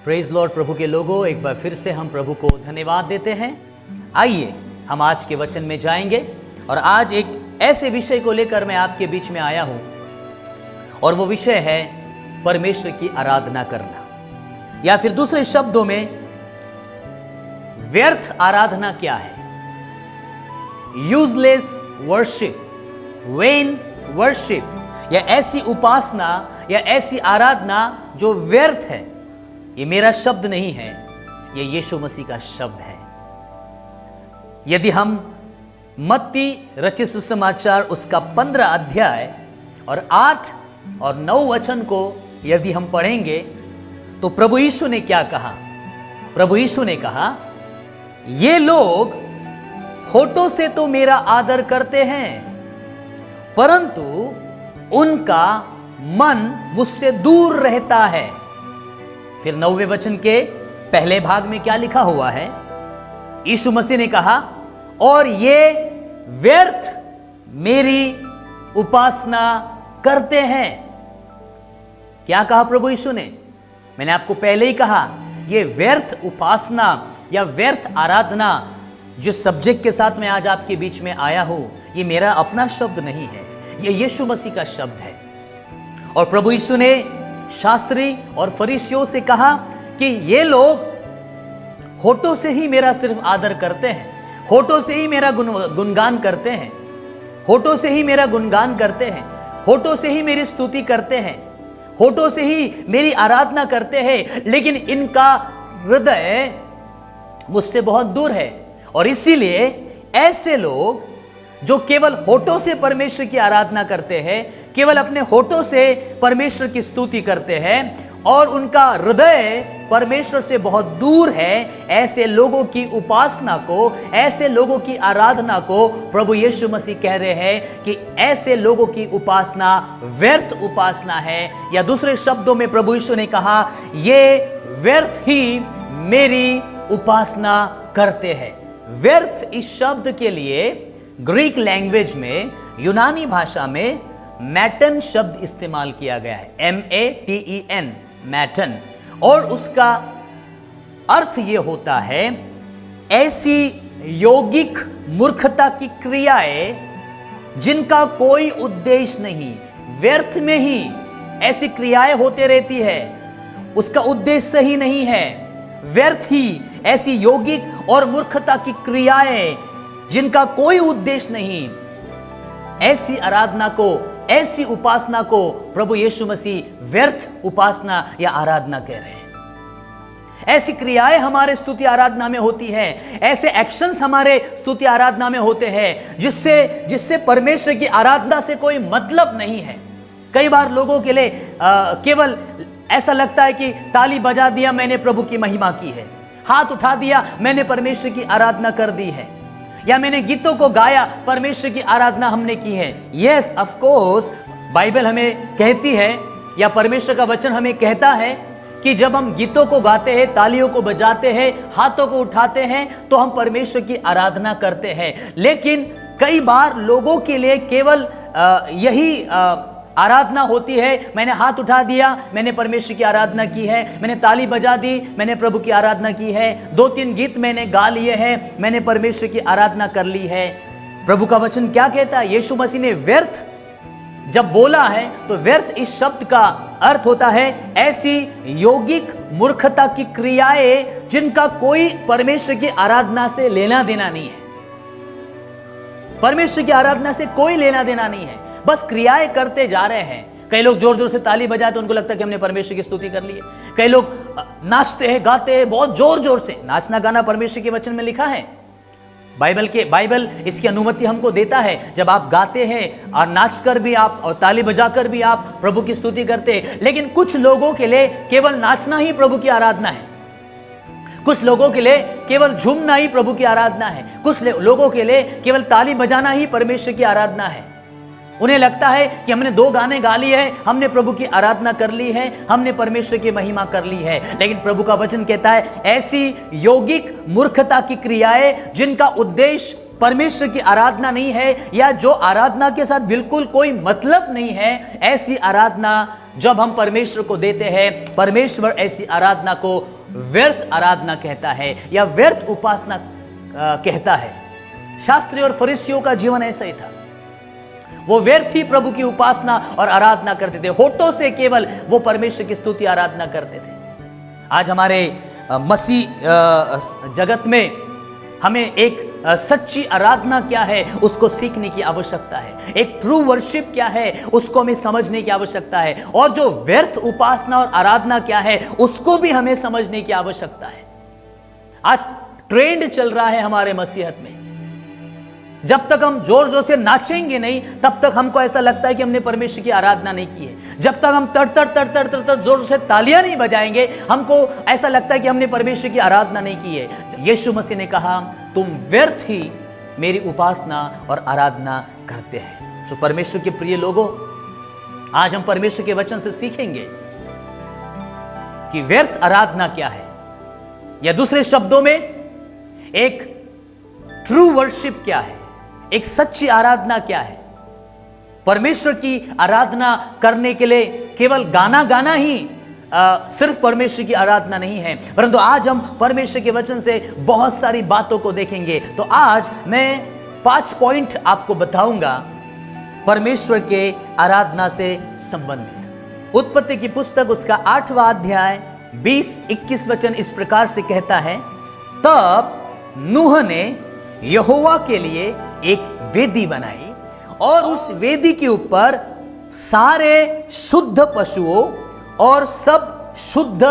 Praise Lord. प्रभु के लोगों, एक बार फिर से हम प्रभु को धन्यवाद देते हैं। आइए हम आज के वचन में जाएंगे और आज एक ऐसे विषय को लेकर मैं आपके बीच में आया हूं और वो विषय है परमेश्वर की आराधना करना, या फिर दूसरे शब्दों में व्यर्थ आराधना क्या है। यूजलेस वर्शिप, वेन वर्शिप, या ऐसी उपासना या ऐसी आराधना जो व्यर्थ है। ये मेरा शब्द नहीं है, ये यीशु मसीह का शब्द है। यदि हम मत्ती रचित सुसमाचार उसका 15 अध्याय और 8 और 9 वचन को यदि हम पढ़ेंगे तो प्रभु यीशु ने क्या कहा। प्रभु यीशु ने कहा, ये लोग होठों से तो मेरा आदर करते हैं, परंतु उनका मन मुझसे दूर रहता है। फिर 9वें वचन के पहले भाग में क्या लिखा हुआ है। यीशु मसीह ने कहा, और ये व्यर्थ मेरी उपासना करते हैं। क्या कहा प्रभु यीशु ने? मैंने आपको पहले ही कहा, ये व्यर्थ उपासना या व्यर्थ आराधना, जिस सब्जेक्ट के साथ मैं आज आपके बीच में आया हूं, ये मेरा अपना शब्द नहीं है, ये यीशु मसीह का शब्द है। और प्रभु यीशु ने शास्त्री और फरीसियों से कहा कि ये लोग होठों से ही मेरा सिर्फ आदर करते हैं, होठों से ही मेरा गुणगान करते हैं, होठों से ही मेरा गुणगान करते हैं, होठों से ही मेरी स्तुति करते हैं, होठों से ही मेरी आराधना करते हैं, लेकिन इनका हृदय मुझसे बहुत दूर है। और इसीलिए ऐसे लोग जो केवल होठों से परमेश्वर की आराधना करते हैं, केवल अपने होठों से परमेश्वर की स्तुति करते हैं और उनका हृदय परमेश्वर से बहुत दूर है, ऐसे लोगों की उपासना को, ऐसे लोगों की आराधना को प्रभु यीशु मसीह कह रहे हैं कि ऐसे लोगों की उपासना व्यर्थ उपासना है। या दूसरे शब्दों में प्रभु यीशु ने कहा, ये व्यर्थ ही मेरी उपासना करते हैं। व्यर्थ इस शब्द के लिए ग्रीक लैंग्वेज में, यूनानी भाषा में मैटन शब्द इस्तेमाल किया गया है, MATEN, मैटन। और उसका अर्थ यह होता है, ऐसी यौगिक मूर्खता की क्रियाएं जिनका कोई उद्देश्य नहीं, व्यर्थ में ही ऐसी क्रियाएं होते रहती है, उसका उद्देश्य सही नहीं है, व्यर्थ ही ऐसी यौगिक और मूर्खता की क्रियाएं जिनका कोई उद्देश्य नहीं, ऐसी आराधना को, ऐसी उपासना को प्रभु यीशु मसीह व्यर्थ उपासना या आराधना कह रहे हैं। ऐसी क्रियाएं हमारे स्तुति आराधना में होती हैं, ऐसे एक्शंस हमारे स्तुति आराधना में होते हैं जिससे परमेश्वर की आराधना से कोई मतलब नहीं है। कई बार लोगों के लिए केवल ऐसा लगता है कि ताली बजा दिया, मैंने प्रभु की महिमा की है, हाथ उठा दिया, मैंने परमेश्वर की आराधना कर दी है, या मैंने गीतों को गाया, परमेश्वर की आराधना हमने की है। यस, ऑफ कोर्स, बाइबल हमें कहती है या परमेश्वर का वचन हमें कहता है कि जब हम गीतों को गाते हैं, तालियों को बजाते हैं, हाथों को उठाते हैं, तो हम परमेश्वर की आराधना करते हैं। लेकिन कई बार लोगों के लिए केवल यही आराधना होती है, मैंने हाथ उठा दिया, मैंने परमेश्वर की आराधना की है, मैंने ताली बजा दी, मैंने प्रभु की आराधना की है, 2-3 गीत मैंने गा लिए हैं, मैंने परमेश्वर की आराधना कर ली है। प्रभु का वचन क्या कहता है? यीशु मसीह ने व्यर्थ जब बोला है तो व्यर्थ इस शब्द का अर्थ होता है ऐसी यौगिक मूर्खता की क्रियाएं जिनका कोई परमेश्वर की आराधना से लेना देना नहीं है। परमेश्वर की आराधना से कोई लेना देना नहीं है, बस क्रियाएं करते जा रहे हैं। कई लोग जोर जोर से ताली बजाते, उनको लगता है कि हमने परमेश्वर की स्तुति कर ली है। कई लोग नाचते हैं, गाते हैं बहुत जोर जोर से। नाचना गाना परमेश्वर के वचन में लिखा है, बाइबल इसकी अनुमति हमको देता है। जब आप गाते हैं और नाचकर भी आप और ताली बजाकर भी आप प्रभु की स्तुति करते हैं। लेकिन कुछ लोगों के लिए केवल नाचना ही प्रभु की आराधना है, कुछ लोगों के लिए केवल झूमना ही प्रभु की आराधना है, कुछ लोगों के लिए केवल ताली बजाना ही परमेश्वर की आराधना है। उन्हें लगता है कि हमने 2 गाने गा लिए हैं, हमने प्रभु की आराधना कर ली है, हमने परमेश्वर की महिमा कर ली है। लेकिन प्रभु का वचन कहता है ऐसी यौगिक मूर्खता की क्रियाएं जिनका उद्देश्य परमेश्वर की आराधना नहीं है, या जो आराधना के साथ बिल्कुल कोई मतलब नहीं है, ऐसी आराधना जब हम परमेश्वर को देते हैं, परमेश्वर ऐसी आराधना को व्यर्थ आराधना कहता है या व्यर्थ उपासना कहता है। शास्त्री और फरीसियों का जीवन ऐसा ही था। वो व्यर्थ ही प्रभु की उपासना और आराधना करते थे, होठों से केवल वो परमेश्वर की स्तुति आराधना करते थे। आज हमारे मसीह जगत में हमें एक सच्ची आराधना क्या है उसको सीखने की आवश्यकता है। एक ट्रू वर्शिप क्या है उसको हमें समझने की आवश्यकता है, और जो व्यर्थ उपासना और आराधना क्या है उसको भी हमें समझने की आवश्यकता है। आज ट्रेंड चल रहा है हमारे मसीहत में, जब तक हम जोर जोर से नाचेंगे नहीं तब तक हमको ऐसा लगता है कि हमने परमेश्वर की आराधना नहीं की है। जब तक हम तड़ जोर से तालियां नहीं बजाएंगे हमको ऐसा लगता है कि हमने परमेश्वर की आराधना नहीं की है। यीशु मसीह ने कहा, तुम व्यर्थ ही मेरी उपासना और आराधना करते हैं। सो परमेश्वर के प्रिय लोगों, आज हम परमेश्वर के वचन से सीखेंगे कि व्यर्थ आराधना क्या है, या दूसरे शब्दों में एक ट्रू वर्शिप क्या है, एक सच्ची आराधना क्या है। परमेश्वर की आराधना करने के लिए केवल गाना गाना ही सिर्फ परमेश्वर की आराधना नहीं है, परंतु आज हम परमेश्वर के वचन से बहुत सारी बातों को देखेंगे। तो आज मैं 5 पॉइंट आपको बताऊंगा परमेश्वर के आराधना से संबंधित। उत्पत्ति की पुस्तक उसका 8वां अध्याय 20-21 वचन इस प्रकार से कहता है, तब नूह ने यहोवा के लिए एक वेदी बनाई और उस वेदी के ऊपर सारे शुद्ध पशुओं और सब शुद्ध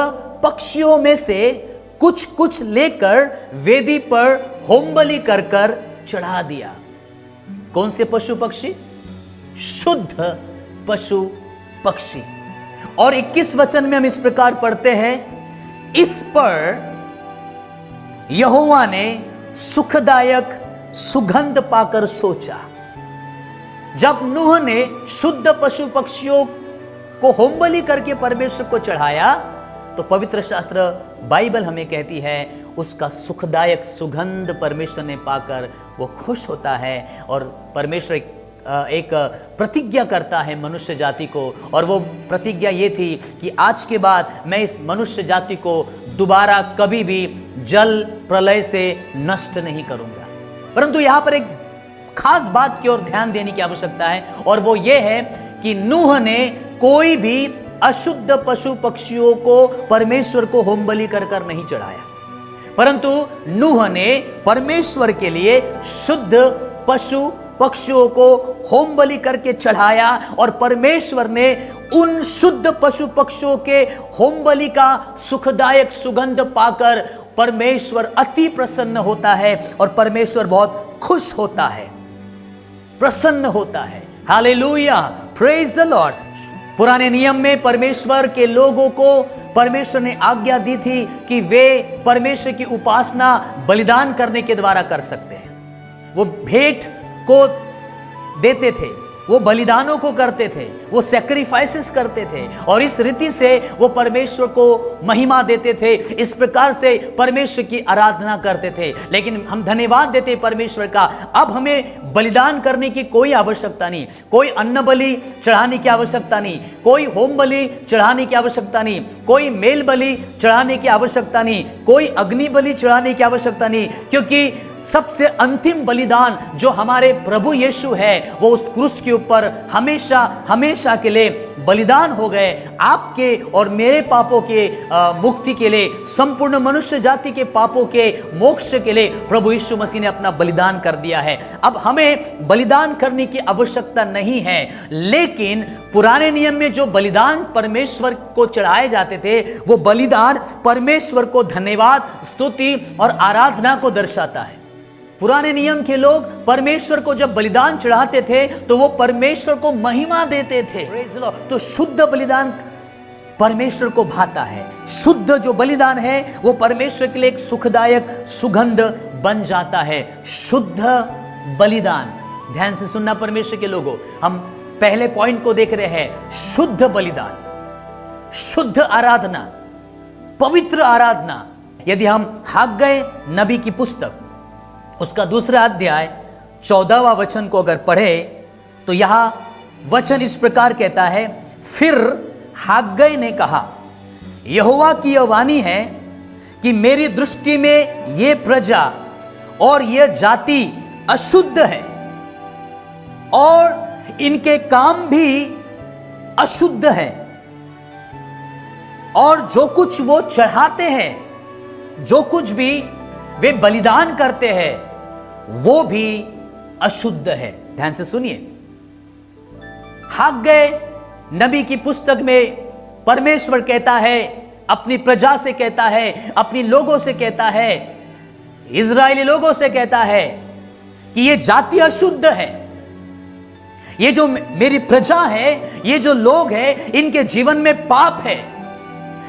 पक्षियों में से कुछ कुछ लेकर वेदी पर होमबलि कर कर चढ़ा दिया। कौन से पशु पक्षी? शुद्ध पशु पक्षी। और 21 वचन में हम इस प्रकार पढ़ते हैं, इस पर यहोवा ने सुखदायक सुगंध पाकर सोचा। जब नूह ने शुद्ध पशु पक्षियों को होमबलि करके परमेश्वर को चढ़ाया, तो पवित्र शास्त्र बाइबल हमें कहती है उसका सुखदायक सुगंध परमेश्वर ने पाकर वो खुश होता है, और परमेश्वर एक प्रतिज्ञा करता है मनुष्य जाति को, और वो प्रतिज्ञा ये थी कि आज के बाद मैं इस मनुष्य जाति को दोबारा कभी भी जल प्रलय से नष्ट नहीं करूंगा। परंतु यहां पर एक खास बात की ओर ध्यान देने की आवश्यकता है, और वो ये है कि नूह ने कोई भी अशुद्ध पशु पक्षियों को परमेश्वर को होमबलि कर कर नहीं चढ़ाया, परंतु नूह ने परमेश्वर के लिए शुद्ध पशु पक्षियों को होमबलि करके चढ़ाया, और परमेश्वर ने उन शुद्ध पशु पक्षियों के होमबलि का सुखदायक सुगंध पाकर परमेश्वर अति प्रसन्न होता है, और परमेश्वर बहुत खुश होता है, प्रसन्न होता है। Hallelujah, praise the Lord. पुराने नियम में परमेश्वर के लोगों को परमेश्वर ने आज्ञा दी थी कि वे परमेश्वर की उपासना बलिदान करने के द्वारा कर सकते हैं। वो भेंट को देते थे, वो बलिदानों को करते थे, वो सैक्रिफाइसेस करते थे, और इस रीति से वो परमेश्वर को महिमा देते थे। इस प्रकार से परमेश्वर की आराधना करते थे। लेकिन हम धन्यवाद देते परमेश्वर का, अब हमें बलिदान करने की कोई आवश्यकता नहीं, कोई अन्न बलि चढ़ाने की आवश्यकता नहीं, कोई होम बलि चढ़ाने की आवश्यकता नहीं, कोई मेल बलि चढ़ाने की आवश्यकता नहीं, कोई अग्नि बलि चढ़ाने की आवश्यकता नहीं, क्योंकि सबसे अंतिम बलिदान जो हमारे प्रभु यीशु है वो उस क्रूस के ऊपर हमेशा हमेशा के लिए बलिदान हो गए। आपके और मेरे पापों के मुक्ति के लिए, संपूर्ण मनुष्य जाति के पापों के मोक्ष के लिए प्रभु यीशु मसीह ने अपना बलिदान कर दिया है। अब हमें बलिदान करने की आवश्यकता नहीं है, लेकिन पुराने नियम में जो बलिदान परमेश्वर को चढ़ाए जाते थे वो बलिदान परमेश्वर को धन्यवाद, स्तुति और आराधना को दर्शाता है। पुराने नियम के लोग परमेश्वर को जब बलिदान चढ़ाते थे तो वो परमेश्वर को महिमा देते थे। तो शुद्ध बलिदान परमेश्वर को भाता है। शुद्ध जो बलिदान है वो परमेश्वर के लिए एक सुखदायक सुगंध बन जाता है। शुद्ध बलिदान, ध्यान से सुनना परमेश्वर के लोगों, हम पहले पॉइंट को देख रहे हैं, शुद्ध बलिदान, शुद्ध आराधना, पवित्र आराधना। यदि हम हाग्गै नबी की पुस्तक उसका 2 अध्याय 14वां वचन को अगर पढ़े तो यहां वचन इस प्रकार कहता है, फिर हाग्गै ने कहा, यहोवा की यह वाणी है कि मेरी दृष्टि में ये प्रजा और यह जाति अशुद्ध है और इनके काम भी अशुद्ध है, और जो कुछ वो चढ़ाते हैं, जो कुछ भी वे बलिदान करते हैं, वो भी अशुद्ध है। ध्यान से सुनिए, हाग्गै नबी की पुस्तक में परमेश्वर कहता है, अपनी प्रजा से कहता है, अपनी लोगों से कहता है, इजरायली लोगों से कहता है कि ये जाति अशुद्ध है, ये जो मेरी प्रजा है, ये जो लोग हैं, इनके जीवन में पाप है,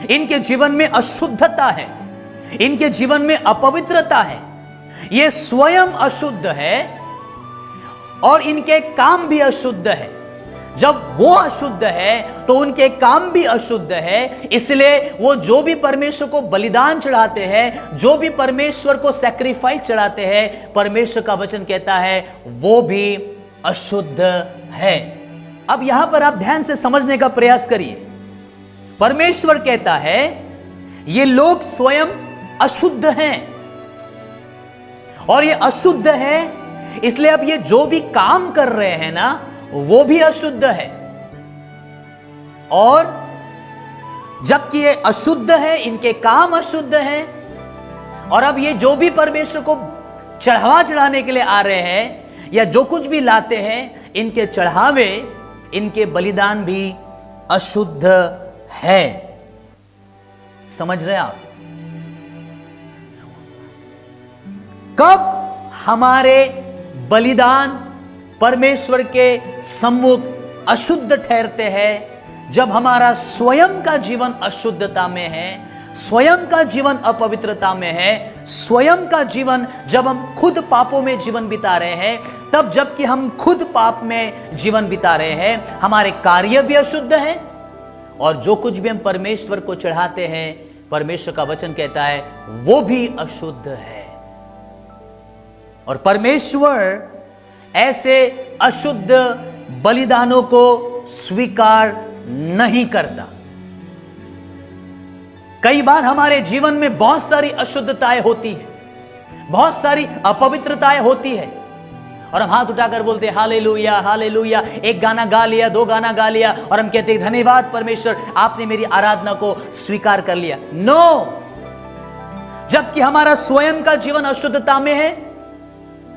इनके जीवन में अशुद्धता है, इनके जीवन में अपवित्रता है, ये स्वयं अशुद्ध है और इनके काम भी अशुद्ध है। जब वो अशुद्ध है तो उनके काम भी अशुद्ध है, इसलिए वो जो भी परमेश्वर को बलिदान चढ़ाते हैं, जो भी परमेश्वर को सैक्रिफाइस चढ़ाते हैं, परमेश्वर का वचन कहता है वो भी अशुद्ध है। अब यहां पर आप ध्यान से समझने का प्रयास करिए। परमेश्वर कहता है ये लोग स्वयं अशुद्ध हैं और ये अशुद्ध है, इसलिए अब ये जो भी काम कर रहे हैं ना, वो भी अशुद्ध है। और जबकि ये अशुद्ध है, इनके काम अशुद्ध हैं, और अब ये जो भी परमेश्वर को चढ़ाने के लिए आ रहे हैं या जो कुछ भी लाते हैं, इनके चढ़ावे, इनके बलिदान भी अशुद्ध है। समझ रहे हैं आप? कब हमारे बलिदान परमेश्वर के सम्मुख अशुद्ध ठहरते हैं? जब हमारा स्वयं का जीवन अशुद्धता में है, स्वयं का जीवन अपवित्रता में है, स्वयं का जीवन जब हम खुद पापों में जीवन बिता रहे हैं, तब जबकि हम खुद पाप में जीवन बिता रहे हैं, हमारे कार्य भी अशुद्ध हैं और जो कुछ भी हम परमेश्वर को चढ़ाते हैं, परमेश्वर का वचन कहता है वो भी अशुद्ध है। और परमेश्वर ऐसे अशुद्ध बलिदानों को स्वीकार नहीं करता। कई बार हमारे जीवन में बहुत सारी अशुद्धताएं होती हैं, बहुत सारी अपवित्रताएं होती है, और हम हाथ उठाकर बोलते हैं हालेलुया हालेलुया। एक गाना गा लिया, दो गाना गा लिया, और हम कहते हैं धन्यवाद परमेश्वर, आपने मेरी आराधना को स्वीकार कर लिया। नो, जबकि हमारा स्वयं का जीवन अशुद्धता में है,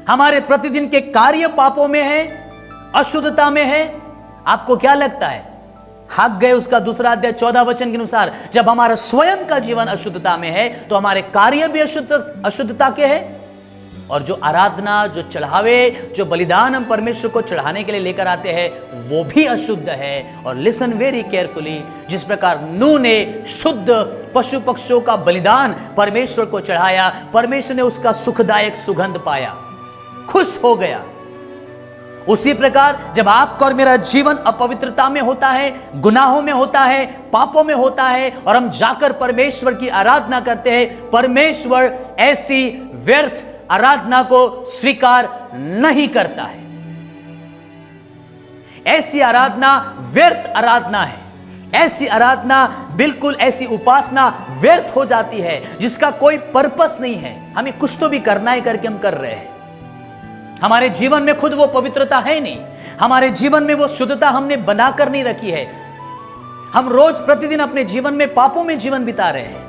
हमारे प्रतिदिन के कार्य पापों में है, अशुद्धता में है। आपको क्या लगता है? हाग्गै उसका 2 अध्याय 14 वचन के अनुसार जब हमारा स्वयं का जीवन अशुद्धता में है तो हमारे कार्य भी अशुद्धता के हैं, और जो आराधना, जो चढ़ावे, जो बलिदान हम परमेश्वर को चढ़ाने के लिए लेकर आते हैं, वो भी अशुद्ध है। और लिसन वेरी केयरफुली, जिस प्रकार नूह ने शुद्ध पशु पक्षियों का बलिदान परमेश्वर को चढ़ाया, परमेश्वर ने उसका सुखदायक सुगंध पाया, खुश हो गया। उसी प्रकार जब आपका और मेरा जीवन अपवित्रता में होता है, गुनाहों में होता है, पापों में होता है, और हम जाकर परमेश्वर की आराधना करते हैं, परमेश्वर ऐसी व्यर्थ आराधना को स्वीकार नहीं करता है। ऐसी आराधना व्यर्थ आराधना है। ऐसी आराधना, बिल्कुल ऐसी उपासना व्यर्थ हो जाती है जिसका कोई पर्पस नहीं है। हमें कुछ तो भी करना है करके हम कर रहे हैं। हमारे जीवन में खुद वो पवित्रता है नहीं, हमारे जीवन में वो शुद्धता हमने बनाकर नहीं रखी है। हम रोज प्रतिदिन अपने जीवन में पापों में जीवन बिता रहे हैं,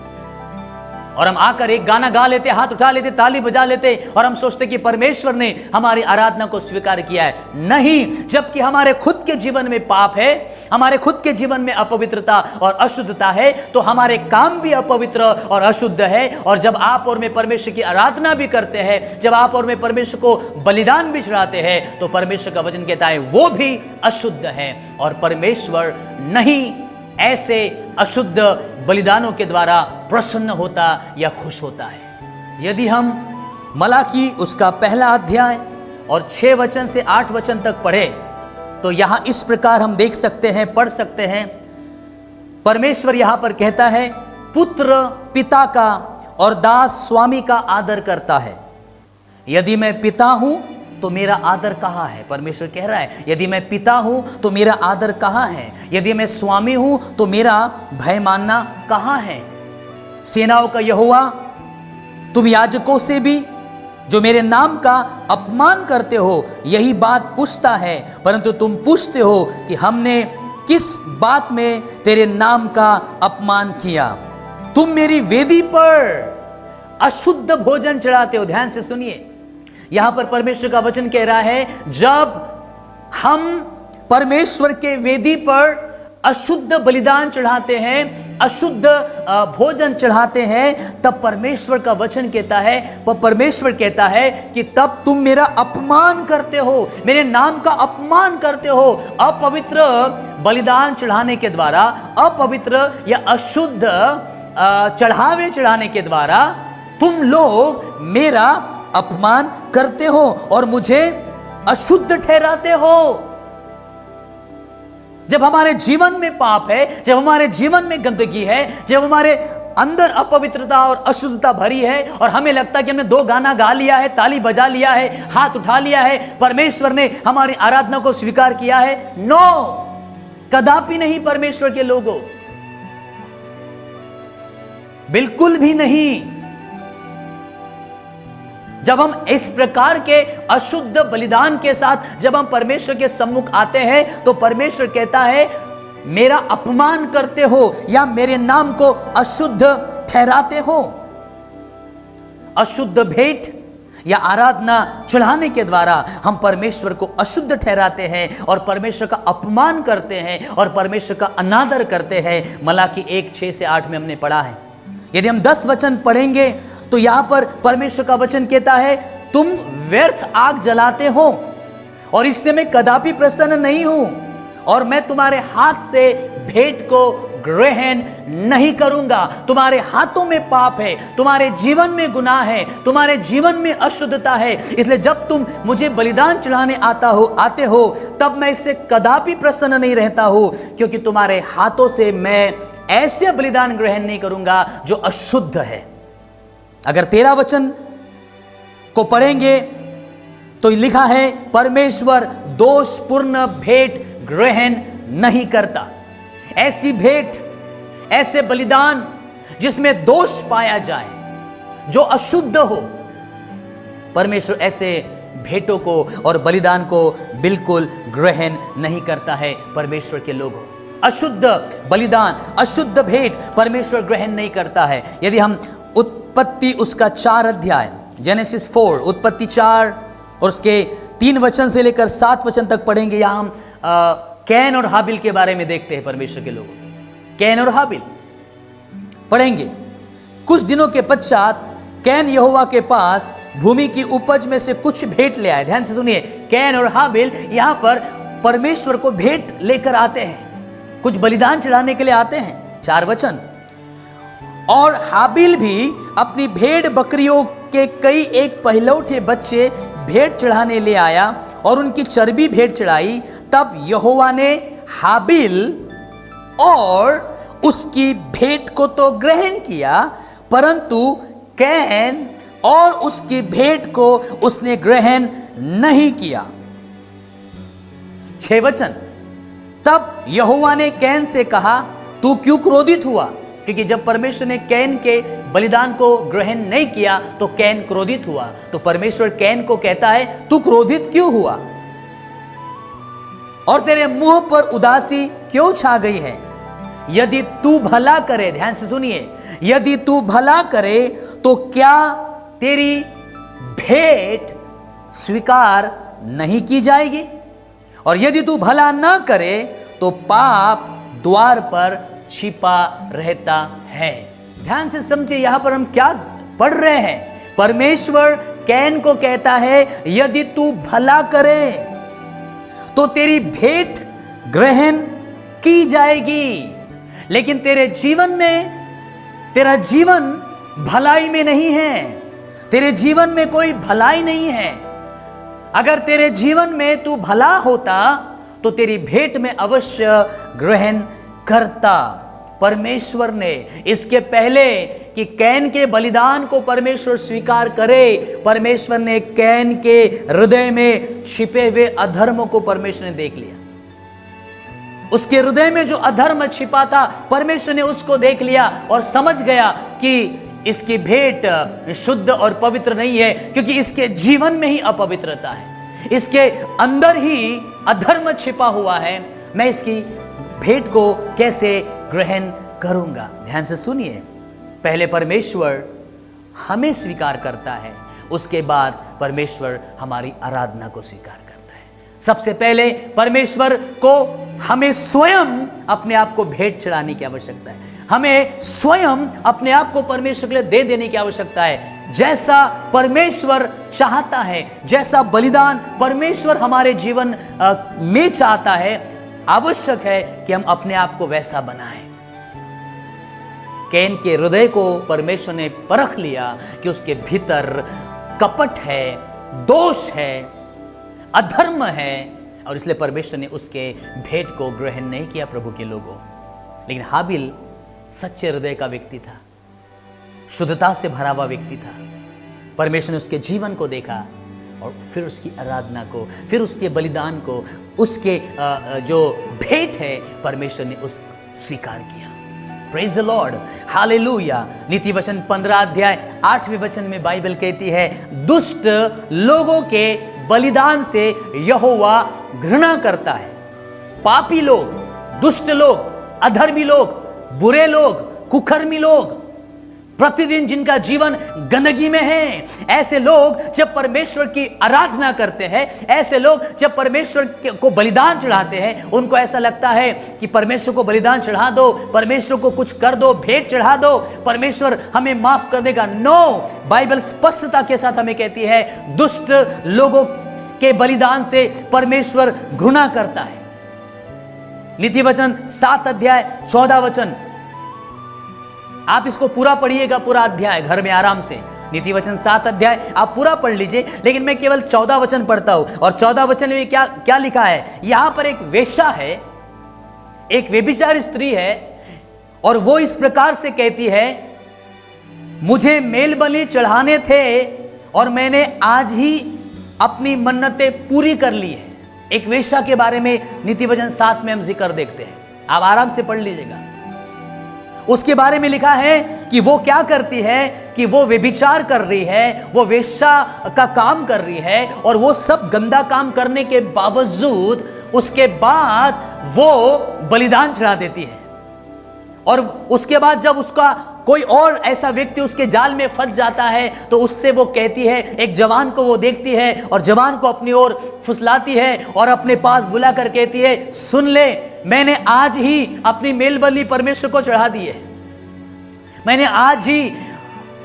और हम आकर एक गाना गा लेते, हाथ उठा लेते, ताली बजा लेते, और हम सोचते कि परमेश्वर ने हमारी आराधना को स्वीकार किया है। नहीं, जबकि हमारे खुद के जीवन में पाप है, हमारे खुद के जीवन में अपवित्रता और अशुद्धता है, तो हमारे काम भी अपवित्र और अशुद्ध है। और जब आप और मैं परमेश्वर की आराधना भी करते हैं, जब आप और मैं परमेश्वर को बलिदान भी चढ़ाते हैं, तो परमेश्वर का वचन कहता है वो भी अशुद्ध है। और परमेश्वर नहीं ऐसे अशुद्ध बलिदानों के द्वारा प्रसन्न होता या खुश होता है। यदि हम मलाकी उसका 1 अध्याय और 6 वचन से 8 वचन तक पढ़े तो यहां इस प्रकार हम देख सकते हैं, पढ़ सकते हैं। परमेश्वर यहां पर कहता है, पुत्र पिता का और दास स्वामी का आदर करता है। यदि मैं पिता हूं तो मेरा आदर कहाँ है? परमेश्वर कह रहा है यदि मैं पिता हूं तो मेरा आदर कहाँ है? यदि मैं स्वामी हूं तो मेरा भय मानना कहाँ है? सेनाओं का यहोवा तुम याजकों से भी जो मेरे नाम का अपमान करते हो यही बात पूछता है, परंतु तुम पूछते हो कि हमने किस बात में तेरे नाम का अपमान किया? तुम मेरी वेदी पर अशुद्ध भोजन चढ़ाते हो। ध्यान से सुनिए, यहां पर परमेश्वर का वचन कह रहा है जब हम परमेश्वर के वेदी पर अशुद्ध बलिदान चढ़ाते हैं, अशुद्ध भोजन चढ़ाते हैं, तब परमेश्वर का वचन कहता है, परमेश्वर कहता है कि तब तुम मेरा अपमान करते हो, मेरे नाम का अपमान करते हो। अपवित्र बलिदान चढ़ाने के द्वारा, अपवित्र या अशुद्ध चढ़ावे चढ़ाने के द्वारा तुम लोग मेरा अपमान करते हो और मुझे अशुद्ध ठहराते हो। जब हमारे जीवन में पाप है, जब हमारे जीवन में गंदगी है, जब हमारे अंदर अपवित्रता और अशुद्धता भरी है और हमें लगता है कि हमने 2 गाना गा लिया है, ताली बजा लिया है, हाथ उठा लिया है, परमेश्वर ने हमारी आराधना को स्वीकार किया है, नो, कदापि नहीं। परमेश्वर के लोगों, बिल्कुल भी नहीं। जब हम इस प्रकार के अशुद्ध बलिदान के साथ जब हम परमेश्वर के सम्मुख आते हैं तो परमेश्वर कहता है मेरा अपमान करते हो या मेरे नाम को अशुद्ध ठहराते हो। अशुद्ध भेंट या आराधना चढ़ाने के द्वारा हम परमेश्वर को अशुद्ध ठहराते हैं और परमेश्वर का अपमान करते हैं और परमेश्वर का अनादर करते हैं। मलाकी 1:6-8 में हमने पढ़ा है। यदि हम 10 वचन पढ़ेंगे तो यहां पर परमेश्वर का वचन कहता है तुम व्यर्थ आग जलाते हो और इससे मैं कदापि प्रसन्न नहीं हूं और मैं तुम्हारे हाथ से भेंट को ग्रहण नहीं करूंगा। तुम्हारे हाथों में पाप है, तुम्हारे जीवन में गुनाह है, तुम्हारे जीवन में अशुद्धता है, इसलिए जब तुम मुझे बलिदान चढ़ाने आते हो तब मैं इससे कदापि प्रसन्न नहीं रहता हूं, क्योंकि तुम्हारे हाथों से मैं ऐसे बलिदान ग्रहण नहीं करूंगा जो अशुद्ध है। अगर 13 वचन को पढ़ेंगे तो लिखा है परमेश्वर दोषपूर्ण भेंट ग्रहण नहीं करता। ऐसी भेंट, ऐसे बलिदान जिसमें दोष पाया जाए, जो अशुद्ध हो, परमेश्वर ऐसे भेंटों को और बलिदान को बिल्कुल ग्रहण नहीं करता है। परमेश्वर के लोगों, अशुद्ध बलिदान, अशुद्ध भेंट परमेश्वर ग्रहण नहीं करता है। यदि हम उत्पत्ति उसका 4 अध्याय, जेनेसिस 4, उत्पत्ति 4 और उसके 3 वचन से लेकर 7 वचन तक पढ़ेंगे, यहां हम कैन और हाबिल के बारे में देखते हैं। परमेश्वर के लोगों, कैन और हाबिल पढ़ेंगे। कुछ दिनों के पश्चात कैन यहोवा के पास भूमि की उपज में से कुछ भेंट ले आए। ध्यान से सुनिए, कैन और हाबिल यहां पर परमेश्वर को भेंट लेकर आते हैं, कुछ बलिदान चढ़ाने के लिए आते हैं। 4 वचन, और हाबिल भी अपनी भेड़ बकरियों के कई एक पहलौठे बच्चे भेंट चढ़ाने ले आया और उनकी चर्बी भेंट चढ़ाई। तब यहोवा ने हाबिल और उसकी भेंट को तो ग्रहण किया, परंतु कैन और उसकी भेंट को उसने ग्रहण नहीं किया। 6 वचन, तब यहोवा ने कैन से कहा तू क्यों क्रोधित हुआ? क्योंकि जब परमेश्वर ने कैन के बलिदान को ग्रहण नहीं किया तो कैन क्रोधित हुआ। तो परमेश्वर कैन को कहता है तू क्रोधित क्यों हुआ और तेरे मुंह पर उदासी क्यों छा गई है? यदि तू भला करे, ध्यान से सुनिए, यदि तू भला करे तो क्या तेरी भेंट स्वीकार नहीं की जाएगी? और यदि तू भला न करे तो पाप द्वार पर छिपा रहता है। ध्यान से समझिए, यहां पर हम क्या पढ़ रहे हैं। परमेश्वर कैन को कहता है यदि तू भला करे तो तेरी भेंट ग्रहण की जाएगी, लेकिन तेरे जीवन में, तेरा जीवन भलाई में नहीं है, तेरे जीवन में कोई भलाई नहीं है। अगर तेरे जीवन में तू भला होता तो तेरी भेंट में अवश्य ग्रहण करता। परमेश्वर ने इसके पहले कि कैन के बलिदान को परमेश्वर स्वीकार करे, परमेश्वर ने कैन के हृदय में छिपे हुए अधर्म को परमेश्वर ने देख लिया। उसके हृदय में जो अधर्म छिपा था परमेश्वर ने उसको देख लिया और समझ गया कि इसकी भेंट शुद्ध और पवित्र नहीं है, क्योंकि इसके जीवन में ही अपवित्रता है, इसके अंदर ही अधर्म छिपा हुआ है। मैं इसकी भेंट को कैसे ग्रहण करूंगा? ध्यान से सुनिए, पहले परमेश्वर हमें स्वीकार करता है, उसके बाद परमेश्वर हमारी आराधना को स्वीकार करता है। सबसे पहले परमेश्वर को हमें स्वयं अपने आप को भेंट चढ़ाने की आवश्यकता है, हमें स्वयं अपने आप को परमेश्वर के लिए दे देने की आवश्यकता है। जैसा परमेश्वर चाहता है, जैसा बलिदान परमेश्वर हमारे जीवन में चाहता है, आवश्यक है कि हम अपने आप को वैसा बनाएं। कैन के हृदय को परमेश्वर ने परख लिया कि उसके भीतर कपट है, दोष है, अधर्म है, और इसलिए परमेश्वर ने उसके भेंट को ग्रहण नहीं किया प्रभु के लोगों। लेकिन हाबिल सच्चे हृदय का व्यक्ति था, शुद्धता से भरा हुआ व्यक्ति था। परमेश्वर ने उसके जीवन को देखा और फिर उसकी आराधना को, फिर उसके बलिदान को, उसके जो भेंट है परमेश्वर ने उस स्वीकार किया। Praise the Lord, hallelujah. नीति वचन 15 अध्याय 8वें वचन में बाइबल कहती है, दुष्ट लोगों के बलिदान से यहोवा घृणा करता है। पापी लोग, दुष्ट लोग, अधर्मी लोग, बुरे लोग, कुकर्मी लोग, प्रतिदिन जिनका जीवन गंदगी में है, ऐसे लोग जब परमेश्वर की आराधना करते हैं, ऐसे लोग जब परमेश्वर को बलिदान चढ़ाते हैं, उनको ऐसा लगता है कि परमेश्वर को बलिदान चढ़ा दो, परमेश्वर को कुछ कर दो, भेंट चढ़ा दो, परमेश्वर हमें माफ कर देगा। नो, बाइबल स्पष्टता के साथ हमें कहती है दुष्ट लोगों के बलिदान से परमेश्वर घृणा करता है। नीति वचन 7 अध्याय 14 वचन, आप इसको पूरा पढ़िएगा, पूरा अध्याय घर में आराम से। नीति वचन 7 अध्याय आप पूरा पढ़ लीजिए, लेकिन मैं केवल 14 वचन पढ़ता हूं। और 14 वचन में क्या क्या लिखा है? यहां पर एक वेश्या है, एक व्यभिचारी स्त्री है, और वो इस प्रकार से कहती है, मुझे मेल बलि चढ़ाने थे और मैंने आज ही अपनी मन्नतें पूरी कर ली है। एक वेश्या के बारे में नीति वचन 7 में हम जिक्र देखते हैं, आप आराम से पढ़ लीजिएगा। उसके बारे में लिखा है कि वो क्या करती है, कि वो व्यभिचार कर रही है, वो वेश्या का काम कर रही है, और वो सब गंदा काम करने के बावजूद उसके बाद वो बलिदान चढ़ा देती है। और उसके बाद जब उसका कोई और ऐसा व्यक्ति उसके जाल में फंस जाता है, तो उससे वो कहती है, एक जवान को वो देखती है और जवान को अपनी ओर फुसलाती है और अपने पास बुलाकर कहती है, सुन ले, मैंने आज ही अपनी मेल बलि परमेश्वर को चढ़ा दी है, मैंने आज ही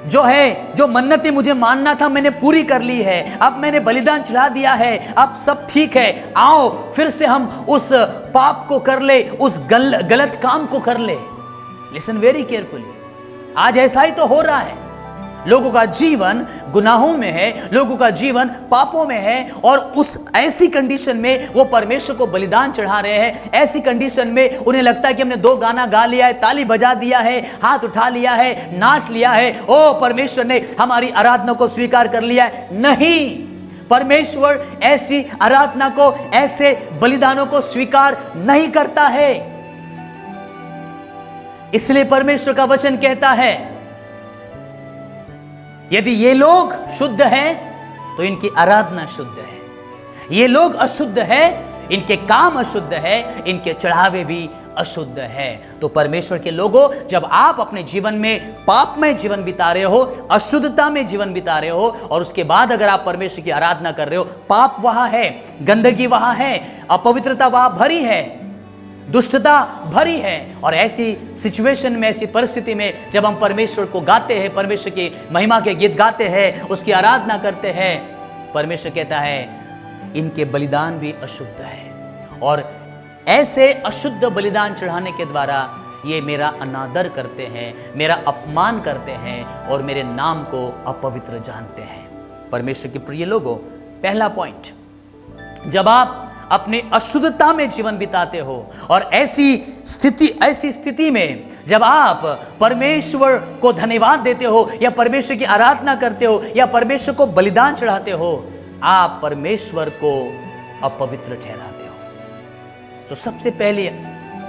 जो मन्नतें मुझे मानना था मैंने पूरी कर ली है, अब मैंने बलिदान चढ़ा दिया है, अब सब ठीक है, आओ फिर से हम उस पाप को कर ले, उस गलत काम को कर ले। लिसन वेरी केयरफुली, आज ऐसा ही तो हो रहा है। लोगों का जीवन गुनाहों में है, लोगों का जीवन पापों में है, और उस ऐसी कंडीशन में वो परमेश्वर को बलिदान चढ़ा रहे हैं। ऐसी कंडीशन में उन्हें लगता है कि हमने 2 गाना गा लिया है, ताली बजा दिया है, हाथ उठा लिया है, नाच लिया है, ओ परमेश्वर ने हमारी आराधना को स्वीकार कर लिया है। नहीं, परमेश्वर ऐसी आराधना को, ऐसे बलिदानों को स्वीकार नहीं करता है। इसलिए परमेश्वर का वचन कहता है, यदि ये लोग शुद्ध हैं तो इनकी आराधना शुद्ध है, ये लोग अशुद्ध हैं, इनके काम अशुद्ध है, इनके चढ़ावे भी अशुद्ध है। तो परमेश्वर के लोगों, जब आप अपने जीवन में पाप में जीवन बिता रहे हो, अशुद्धता में जीवन बिता रहे हो, और उसके बाद अगर आप परमेश्वर की आराधना कर रहे हो, पाप वहां है, गंदगी वहां है, अपवित्रता वहां भरी है, दुष्टता भरी है, और ऐसी सिचुएशन में, ऐसी परिस्थिति में जब हम परमेश्वर को गाते हैं, परमेश्वर की महिमा के गीत गाते हैं, उसकी आराधना करते हैं, परमेश्वर कहता है इनके बलिदान भी अशुद्ध है, और ऐसे अशुद्ध बलिदान चढ़ाने के द्वारा ये मेरा अनादर करते हैं, मेरा अपमान करते हैं, और मेरे नाम को अपवित्र जानते हैं। परमेश्वर के प्रिय लोगों, पहला पॉइंट, जब आप अपनी अशुद्धता में जीवन बिताते हो, और ऐसी स्थिति में जब आप परमेश्वर को धन्यवाद देते हो या परमेश्वर की आराधना करते हो या परमेश्वर को बलिदान चढ़ाते हो, आप परमेश्वर को अपवित्र ठहराते हो। तो सबसे पहली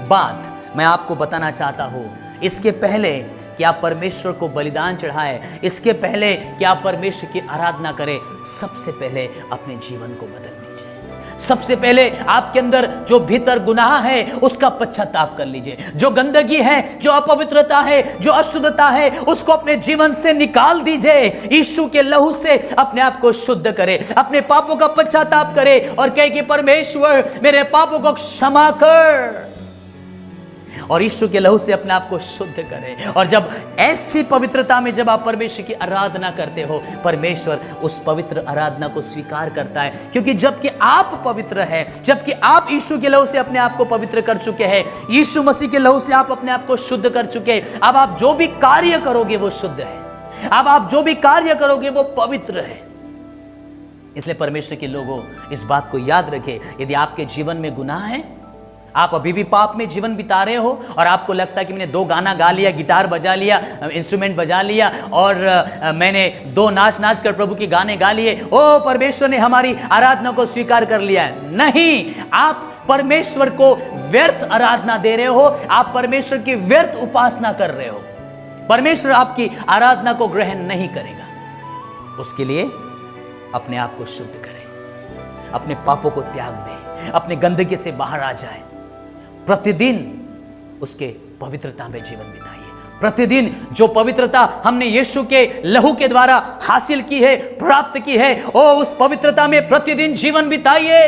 बात मैं आपको बताना चाहता हूं, इसके पहले कि आप परमेश्वर को बलिदान चढ़ाएं, इसके पहले कि आप परमेश्वर की आराधना करें, सबसे पहले अपने जीवन को बदल दीजिए। सबसे पहले आपके अंदर जो भीतर गुनाह है उसका पश्चाताप कर लीजिए। जो गंदगी है, जो अपवित्रता है, जो अशुद्धता है, उसको अपने जीवन से निकाल दीजिए। यीशु के लहू से अपने आप को शुद्ध करें, अपने पापों का पश्चाताप करें और कहे कि परमेश्वर मेरे पापों को क्षमा कर, और यीशु के लहू से अपने आप को शुद्ध करें। और जब ऐसी पवित्रता में जब आप परमेश्वर की आराधना करते हो, परमेश्वर उस पवित्र आराधना को स्वीकार करता है, क्योंकि जबकि आप पवित्र हैं, जबकि आप यीशु के लहू से अपने आप को पवित्र कर चुके हैं, यीशु मसीह के लहू से आप अपने आप को शुद्ध कर चुके हैं, अब आप जो भी कार्य करोगे वो शुद्ध है, अब आप जो भी कार्य करोगे वो पवित्र है। इसलिए परमेश्वर के लोगों, इस बात को याद रखें, यदि आपके जीवन में गुनाह है, आप अभी भी पाप में जीवन बिता रहे हो और आपको लगता है कि मैंने 2 गाना गा लिया, गिटार बजा लिया, इंस्ट्रूमेंट बजा लिया और मैंने 2 नाच कर प्रभु के गाने गा लिए, ओ परमेश्वर ने हमारी आराधना को स्वीकार कर लिया है। नहीं, आप परमेश्वर को व्यर्थ आराधना दे रहे हो, आप परमेश्वर की व्यर्थ उपासना कर रहे हो। परमेश्वर आपकी आराधना को ग्रहण नहीं करेगा। उसके लिए अपने आप को शुद्ध करें, अपने पापों को त्याग दें, अपने गंदगी से बाहर आ जाए, प्रतिदिन उसके पवित्रता में जीवन बिताइए। प्रतिदिन जो पवित्रता हमने यीशु के लहू के द्वारा हासिल की है, प्राप्त की है, ओ उस पवित्रता में प्रतिदिन जीवन बिताइए।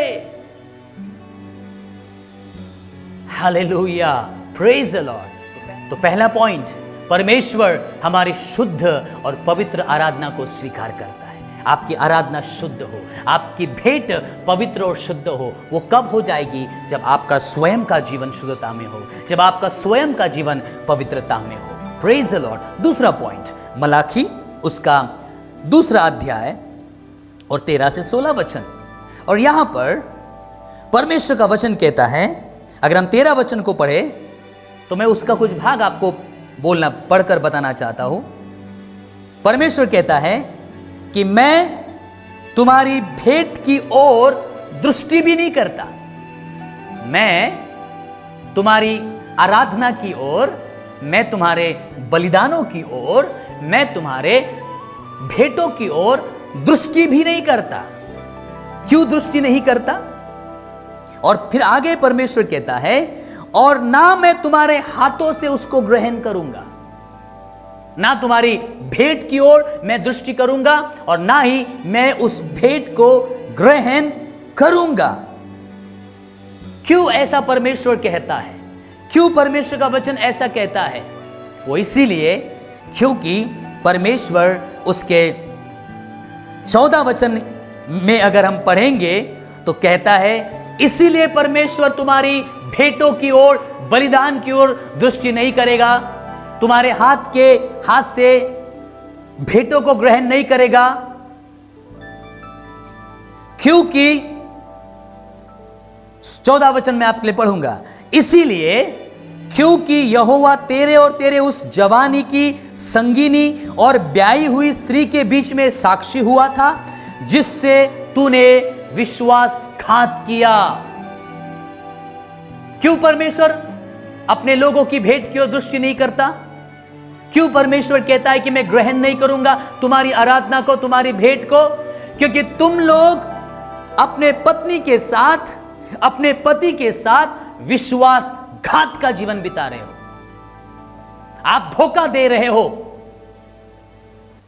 Hallelujah, praise the lord. तो पहला पॉइंट, परमेश्वर हमारी शुद्ध और पवित्र आराधना को स्वीकार करता है। आपकी आराधना शुद्ध हो, आपकी भेंट पवित्र और शुद्ध हो। वो कब हो जाएगी? जब आपका स्वयं का जीवन शुद्धता में हो, जब आपका स्वयं का जीवन पवित्रता में हो। Praise the Lord. दूसरा पॉइंट, मलाकी उसका 2 अध्याय और 13 से 16 वचन। और यहां पर परमेश्वर का वचन कहता है, अगर हम 13 वचन को पढ़े तो मैं उसका कुछ भाग आपको पढ़कर बताना चाहता हूं। परमेश्वर कहता है कि मैं तुम्हारी भेंट की ओर दृष्टि भी नहीं करता, मैं तुम्हारी आराधना की ओर, मैं तुम्हारे बलिदानों की ओर, मैं तुम्हारे भेंटों की ओर दृष्टि भी नहीं करता। क्यों दृष्टि नहीं करता? और फिर आगे परमेश्वर कहता है, और ना मैं तुम्हारे हाथों से उसको ग्रहण करूंगा। ना तुम्हारी भेंट की ओर मैं दृष्टि करूंगा और ना ही मैं उस भेंट को ग्रहण करूंगा। क्यों ऐसा परमेश्वर कहता है? क्यों परमेश्वर का वचन ऐसा कहता है? वो इसीलिए क्योंकि परमेश्वर उसके 14 वचन में अगर हम पढ़ेंगे तो कहता है, इसीलिए परमेश्वर तुम्हारी भेंटों की ओर, बलिदान की ओर दृष्टि नहीं करेगा, तुम्हारे हाथ से भेंटों को ग्रहण नहीं करेगा, क्योंकि 14 वचन में आपके लिए पढ़ूंगा। इसीलिए क्योंकि यहोवा तेरे और तेरे उस जवानी की संगीनी और ब्याई हुई स्त्री के बीच में साक्षी हुआ था, जिससे तूने विश्वासघात किया। क्यों परमेश्वर अपने लोगों की भेंट की ओर दृष्टि नहीं करता? क्यों परमेश्वर कहता है कि मैं ग्रहण नहीं करूंगा तुम्हारी आराधना को, तुम्हारी भेंट को? क्योंकि तुम लोग अपने पत्नी के साथ, अपने पति के साथ विश्वासघात का जीवन बिता रहे हो, आप धोखा दे रहे हो।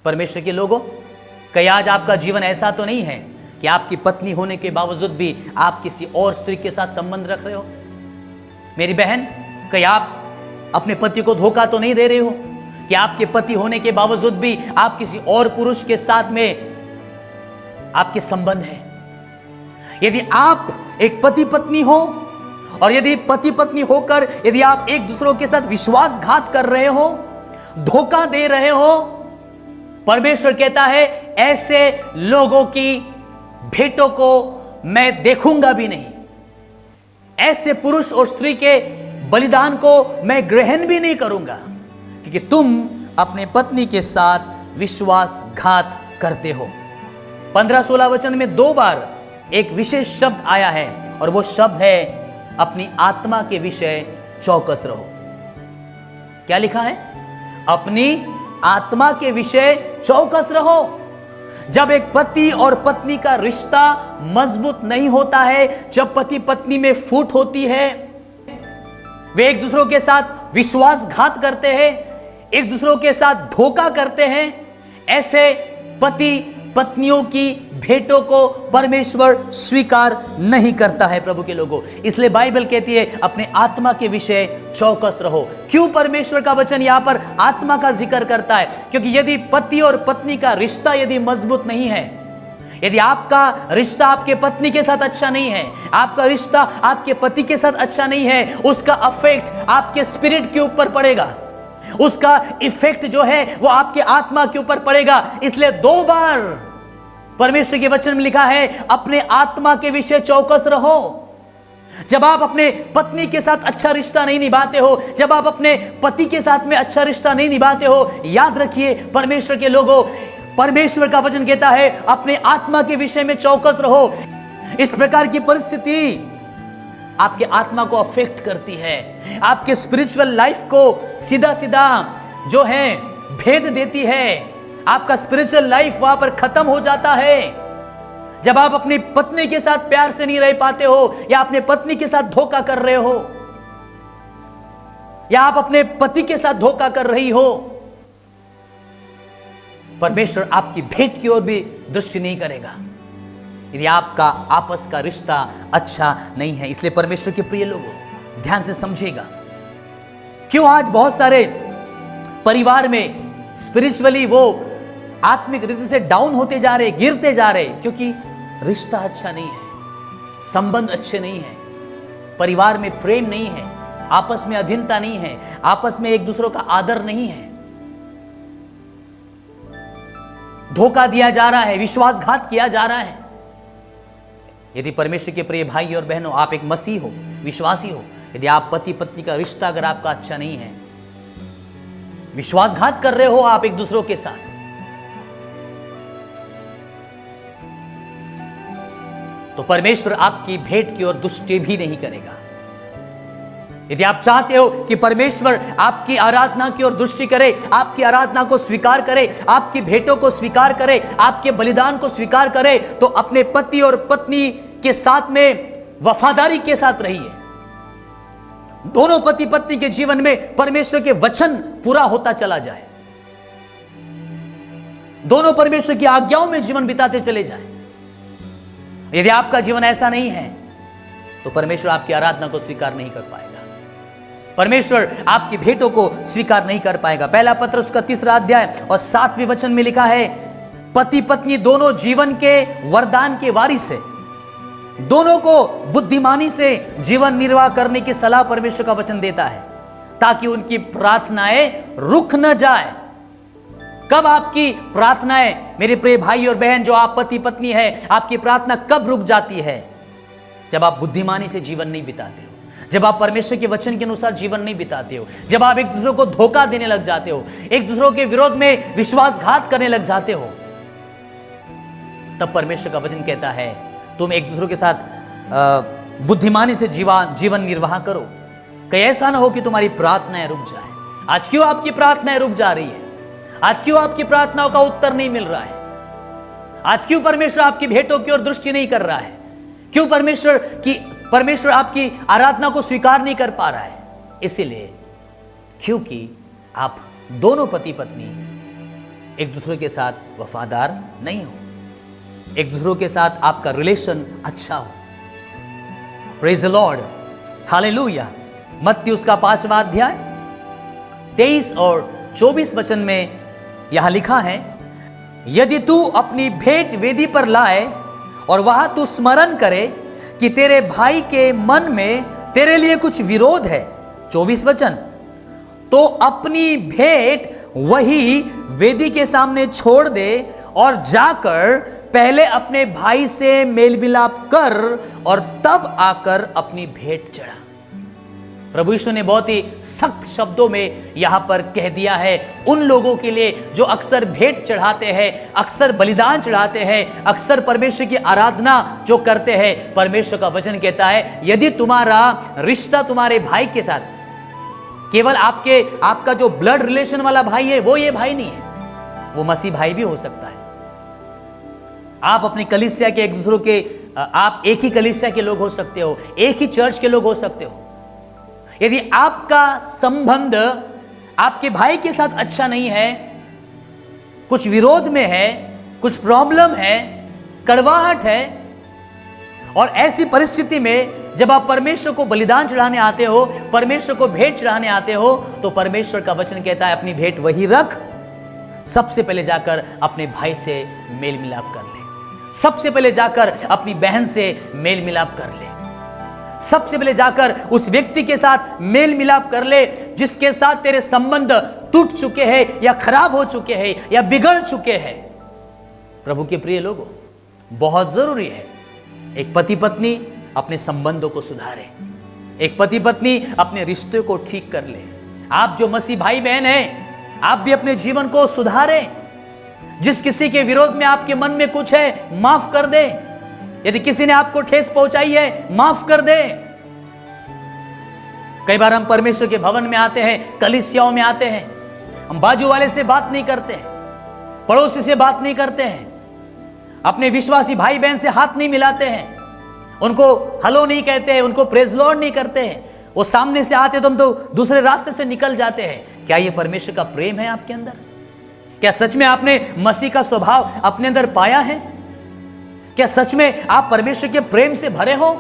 परमेश्वर के लोगों, कहीं आज आपका जीवन ऐसा तो नहीं है कि आपकी पत्नी होने के बावजूद भी आप किसी और स्त्री के साथ संबंध रख रहे हो? मेरी बहन, कहीं आप अपने पति को धोखा तो नहीं दे रहे हो कि आपके पति होने के बावजूद भी आप किसी और पुरुष के साथ में आपके संबंध है? यदि आप एक पति पत्नी हो और यदि पति पत्नी होकर यदि आप एक दूसरों के साथ विश्वासघात कर रहे हो, धोखा दे रहे हो, परमेश्वर कहता है ऐसे लोगों की भेंटों को मैं देखूंगा भी नहीं। ऐसे पुरुष और स्त्री के बलिदान को मैं ग्रहण भी नहीं करूंगा, क्योंकि तुम अपने पत्नी के साथ विश्वासघात करते हो। 15-16 वचन में 2 बार एक विशेष शब्द आया है, और वो शब्द है अपनी आत्मा के विषय चौकस रहो। क्या लिखा है? अपनी आत्मा के विषय चौकस रहो। जब एक पति और पत्नी का रिश्ता मजबूत नहीं होता है, जब पति पत्नी में फूट होती है, वे एक दूसरों के साथ विश्वासघात करते हैं, एक दूसरों के साथ धोखा करते हैं, ऐसे पति पत्नियों की भेंटों को परमेश्वर स्वीकार नहीं करता है प्रभु के लोगों। इसलिए बाइबल कहती है अपने आत्मा के विषय चौकस रहो। क्यों परमेश्वर का वचन यहां पर आत्मा का जिक्र करता है? क्योंकि यदि पति और पत्नी का रिश्ता यदि मजबूत नहीं है, यदि आपका रिश्ता आपके पत्नी के साथ अच्छा नहीं है, आपका रिश्ता आपके पति के साथ अच्छा नहीं है, उसका इफेक्ट आपके स्पिरिट के ऊपर पड़ेगा, उसका इफेक्ट जो है वो आपके आत्मा के ऊपर पड़ेगा। इसलिए 2 बार परमेश्वर के वचन में लिखा है अपने आत्मा के विषय चौकस रहो। जब आप अपने पत्नी के साथ अच्छा रिश्ता नहीं निभाते हो, जब आप अपने पति के साथ में अच्छा रिश्ता नहीं निभाते हो, याद रखिए परमेश्वर के लोगों, परमेश्वर का वचन कहता है अपने आत्मा के विषय में चौकस रहो। इस प्रकार की परिस्थिति आपके आत्मा को अफेक्ट करती है, आपके स्पिरिचुअल लाइफ को सीधा सीधा जो है भेद देती है, आपका स्पिरिचुअल लाइफ वहां पर खत्म हो जाता है। जब आप अपनी पत्नी के साथ प्यार से नहीं रह पाते हो, या अपने पत्नी के साथ धोखा कर रहे हो, या आप अपने पति के साथ धोखा कर रही हो, परमेश्वर आपकी भेंट की ओर भी दृष्टि नहीं करेगा, यदि आपका आपस का रिश्ता अच्छा नहीं है। इसलिए परमेश्वर के प्रिय लोगों, ध्यान से समझिएगा, क्यों आज बहुत सारे परिवार में स्पिरिचुअली वो आत्मिक रीति से डाउन होते जा रहे, गिरते जा रहे, क्योंकि रिश्ता अच्छा नहीं है, संबंध अच्छे नहीं है, परिवार में प्रेम नहीं है, आपस में अधीनता नहीं है, आपस में एक दूसरों का आदर नहीं है, धोखा दिया जा रहा है, विश्वासघात किया जा रहा है। यदि परमेश्वर के प्रिय भाई और बहनों, आप एक मसीह हो, विश्वासी हो, यदि आप पति पत्नी का रिश्ता अगर आपका अच्छा नहीं है, विश्वासघात कर रहे हो आप एक दूसरों के साथ, तो परमेश्वर आपकी भेंट की ओर दृष्टि भी नहीं करेगा। यदि आप चाहते हो कि परमेश्वर आपकी आराधना की ओर दृष्टि करे, आपकी आराधना को स्वीकार करे, आपकी भेंटों को स्वीकार करे, आपके बलिदान को स्वीकार करे, तो अपने पति और पत्नी के साथ में वफादारी के साथ रहिए। दोनों पति पत्नी के जीवन में परमेश्वर के वचन पूरा होता चला जाए, दोनों परमेश्वर की आज्ञाओं में जीवन बिताते चले जाए। यदि आपका जीवन ऐसा नहीं है, तो परमेश्वर आपकी आराधना को स्वीकार नहीं कर पाएगा, परमेश्वर आपकी भेंटों को स्वीकार नहीं कर पाएगा। पहला पत्रस का 3 अध्याय और 7वें वचन में लिखा है, पति पत्नी दोनों जीवन के वरदान के वारिस है, दोनों को बुद्धिमानी से जीवन निर्वाह करने की सलाह परमेश्वर का वचन देता है, ताकि उनकी प्रार्थनाएं रुक न जाए। कब आपकी प्रार्थनाएं, मेरे प्रिय भाई और बहन जो आप पति पत्नी है, आपकी प्रार्थना कब रुक जाती है? जब आप बुद्धिमानी से जीवन नहीं बिताते हो, जब आप परमेश्वर के वचन के अनुसार जीवन नहीं बिताते हो, जब आप एक दूसरे को धोखा देने लग जाते हो, एक दूसरों के विरोध में विश्वासघात करने लग जाते हो, तब परमेश्वर का वचन कहता है तुम एक दूसरों के साथ बुद्धिमानी से जीवन निर्वाह करो। कहीं ऐसा ना हो कि तुम्हारी प्रार्थनाएं रुक जाए। आज क्यों आपकी प्रार्थनाएं रुक जा रही है? आज क्यों आपकी प्रार्थनाओं का उत्तर नहीं मिल रहा है? आज क्यों परमेश्वर आपकी भेंटों की ओर दृष्टि नहीं कर रहा है? क्यों परमेश्वर आपकी आराधना को स्वीकार नहीं कर पा रहा है? इसीलिए क्योंकि आप दोनों पति पत्नी एक दूसरे के साथ वफादार नहीं हो, एक दूसरों के साथ आपका रिलेशन अच्छा हो। Praise the Lord, hallelujah. मत्ती उसका 5वां अध्याय 23 और 24 वचन में यहां लिखा है, यदि तू अपनी भेंट वेदी पर लाए और वहां तू स्मरण करे कि तेरे भाई के मन में तेरे लिए कुछ विरोध है, 24 वचन, तो अपनी भेंट वही वेदी के सामने छोड़ दे और जाकर पहले अपने भाई से मेल मिलाप कर और तब आकर अपनी भेंट चढ़ा। प्रभु यीशु ने बहुत ही सख्त शब्दों में यहां पर कह दिया है उन लोगों के लिए जो अक्सर भेंट चढ़ाते हैं, अक्सर बलिदान चढ़ाते हैं, अक्सर परमेश्वर की आराधना जो करते हैं। परमेश्वर का वचन कहता है यदि तुम्हारा रिश्ता तुम्हारे भाई के साथ केवल आपका जो ब्लड रिलेशन वाला भाई है वो ये भाई नहीं है, वो मसीह भाई भी हो सकता है। आप अपनी कलीसिया के एक दूसरे के आप एक ही कलीसिया के लोग हो सकते हो, एक ही चर्च के लोग हो सकते हो। यदि आपका संबंध आपके भाई के साथ अच्छा नहीं है, कुछ विरोध में है, कुछ प्रॉब्लम है, कड़वाहट है, और ऐसी परिस्थिति में जब आप परमेश्वर को बलिदान चढ़ाने आते हो, परमेश्वर को भेंट चढ़ाने आते हो, तो परमेश्वर का वचन कहता है अपनी भेंट वही रख। सबसे पहले जाकर अपने भाई से मेल मिलाप कर ले, सबसे पहले जाकर अपनी बहन से मेल मिलाप कर ले, सबसे पहले जाकर उस व्यक्ति के साथ मेल मिलाप कर ले जिसके साथ तेरे संबंध टूट चुके हैं या खराब हो चुके हैं या बिगड़ चुके हैं। प्रभु के प्रिय लोगों, बहुत जरूरी है एक पति पत्नी अपने संबंधों को सुधारे, एक पति पत्नी अपने रिश्ते को ठीक कर ले। आप जो मसीह भाई बहन हैं, आप भी अपने जीवन को सुधारें। जिस किसी के विरोध में आपके मन में कुछ है, माफ कर दे। यदि किसी ने आपको ठेस पहुंचाई है, माफ कर दे। कई बार हम परमेश्वर के भवन में आते हैं, कलीसियाओं में आते हैं, हम बाजू वाले से बात नहीं करते हैं, पड़ोसी से बात नहीं करते हैं, अपने विश्वासी भाई बहन से हाथ नहीं मिलाते हैं, उनको हेलो नहीं कहते हैं, उनको प्रेज लॉर्ड नहीं करते हैं। वो सामने से आते तो हम तो दूसरे रास्ते से निकल जाते हैं। क्या ये परमेश्वर का प्रेम है आपके अंदर? क्या सच में आपने मसीह का स्वभाव अपने अंदर पाया है? क्या सच में आप परमेश्वर के प्रेम से भरे हो?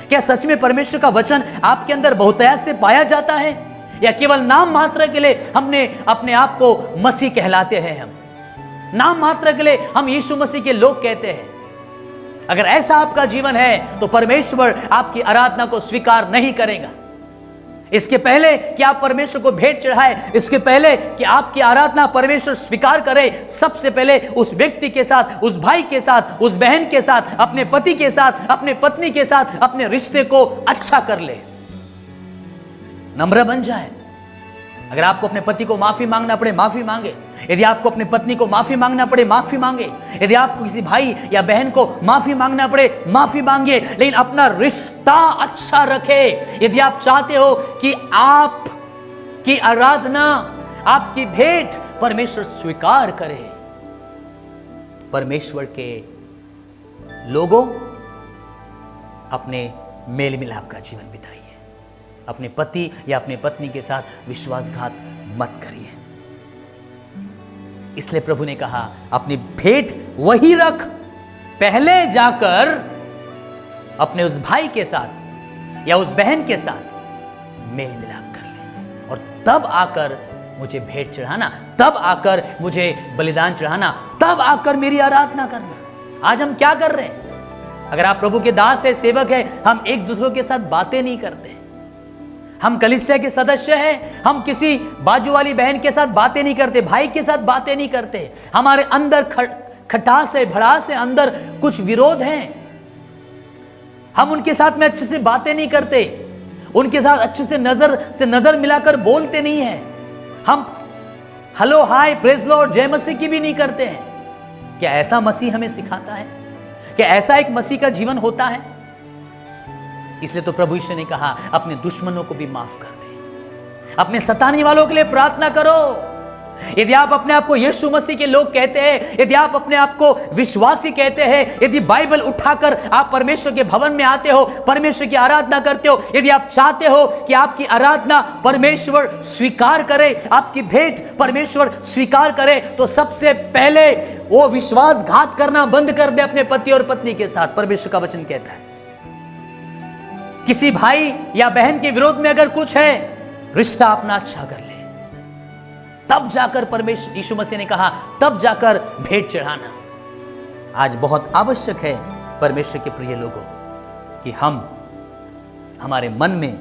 क्या सच में परमेश्वर का वचन आपके अंदर बहुतायत से पाया जाता है, या केवल नाम मात्र के लिए हमने अपने आप को मसीह कहलाते हैं? हम नाम मात्र के लिए हम यीशु मसीह के लोग कहते हैं। अगर ऐसा आपका जीवन है तो परमेश्वर आपकी आराधना को स्वीकार नहीं करेगा। इसके पहले कि आप परमेश्वर को भेंट चढ़ाए, इसके पहले कि आपकी आराधना परमेश्वर स्वीकार करे, सबसे पहले उस व्यक्ति के साथ, उस भाई के साथ, उस बहन के साथ, अपने पति के साथ, अपने पत्नी के साथ अपने रिश्ते को अच्छा कर ले, नम्र बन जाए। अगर आपको अपने पति को माफी मांगना पड़े, माफी मांगे। यदि आपको अपने पत्नी को माफी मांगना पड़े, माफी मांगे। यदि आपको किसी भाई या बहन को माफी मांगना पड़े, माफी मांगे, लेकिन अपना रिश्ता अच्छा रखे। यदि आप चाहते हो कि आपकी आराधना, आपकी भेंट परमेश्वर स्वीकार करे, परमेश्वर के लोगों अपने मेल मिलाप का जीवन बिताइए। अपने पति या अपने पत्नी के साथ विश्वासघात मत करिए। इसलिए प्रभु ने कहा अपनी भेंट वही रख, पहले जाकर अपने उस भाई के साथ या उस बहन के साथ मेल मिलाप कर ले, और तब आकर मुझे भेंट चढ़ाना, तब आकर मुझे बलिदान चढ़ाना, तब आकर मेरी आराधना करना। आज हम क्या कर रहे हैं? अगर आप प्रभु के दास है, सेवक है, हम एक दूसरों के साथ बातें नहीं करते। हम कलीसिया के सदस्य हैं, हम किसी बाजू वाली बहन के साथ बातें नहीं करते, भाई के साथ बातें नहीं करते। हमारे अंदर खटास है, भड़ास है, अंदर कुछ विरोध है। हम उनके साथ में अच्छे से बातें नहीं करते, उनके साथ अच्छे से नजर मिलाकर बोलते नहीं हैं। हम हेलो, हाय, प्रेज लॉर्ड, जय मसीह की भी नहीं करते हैं। क्या ऐसा मसीह हमें सिखाता है? क्या ऐसा एक मसीह का जीवन होता है? इसलिए तो प्रभु यीशु ने कहा अपने दुश्मनों को भी माफ कर दे, अपने सताने वालों के लिए प्रार्थना करो। यदि आप अपने आप को यीशु मसीह के लोग कहते हैं, यदि आप अपने आप को विश्वासी कहते हैं, यदि बाइबल उठाकर आप परमेश्वर के भवन में आते हो, परमेश्वर की आराधना करते हो, यदि आप चाहते हो कि आपकी आराधना परमेश्वर स्वीकार करे, आपकी भेंट परमेश्वर स्वीकार करे, तो सबसे पहले वो विश्वासघात करना बंद कर दे अपने पति और पत्नी के साथ। परमेश्वर का वचन कहता है किसी भाई या बहन के विरोध में अगर कुछ है, रिश्ता अपना अच्छा कर ले, तब जाकर परमेश्वर, यीशु मसीह ने कहा तब जाकर भेंट चढ़ाना। आज बहुत आवश्यक है परमेश्वर के प्रिय लोगों कि हम हमारे मन में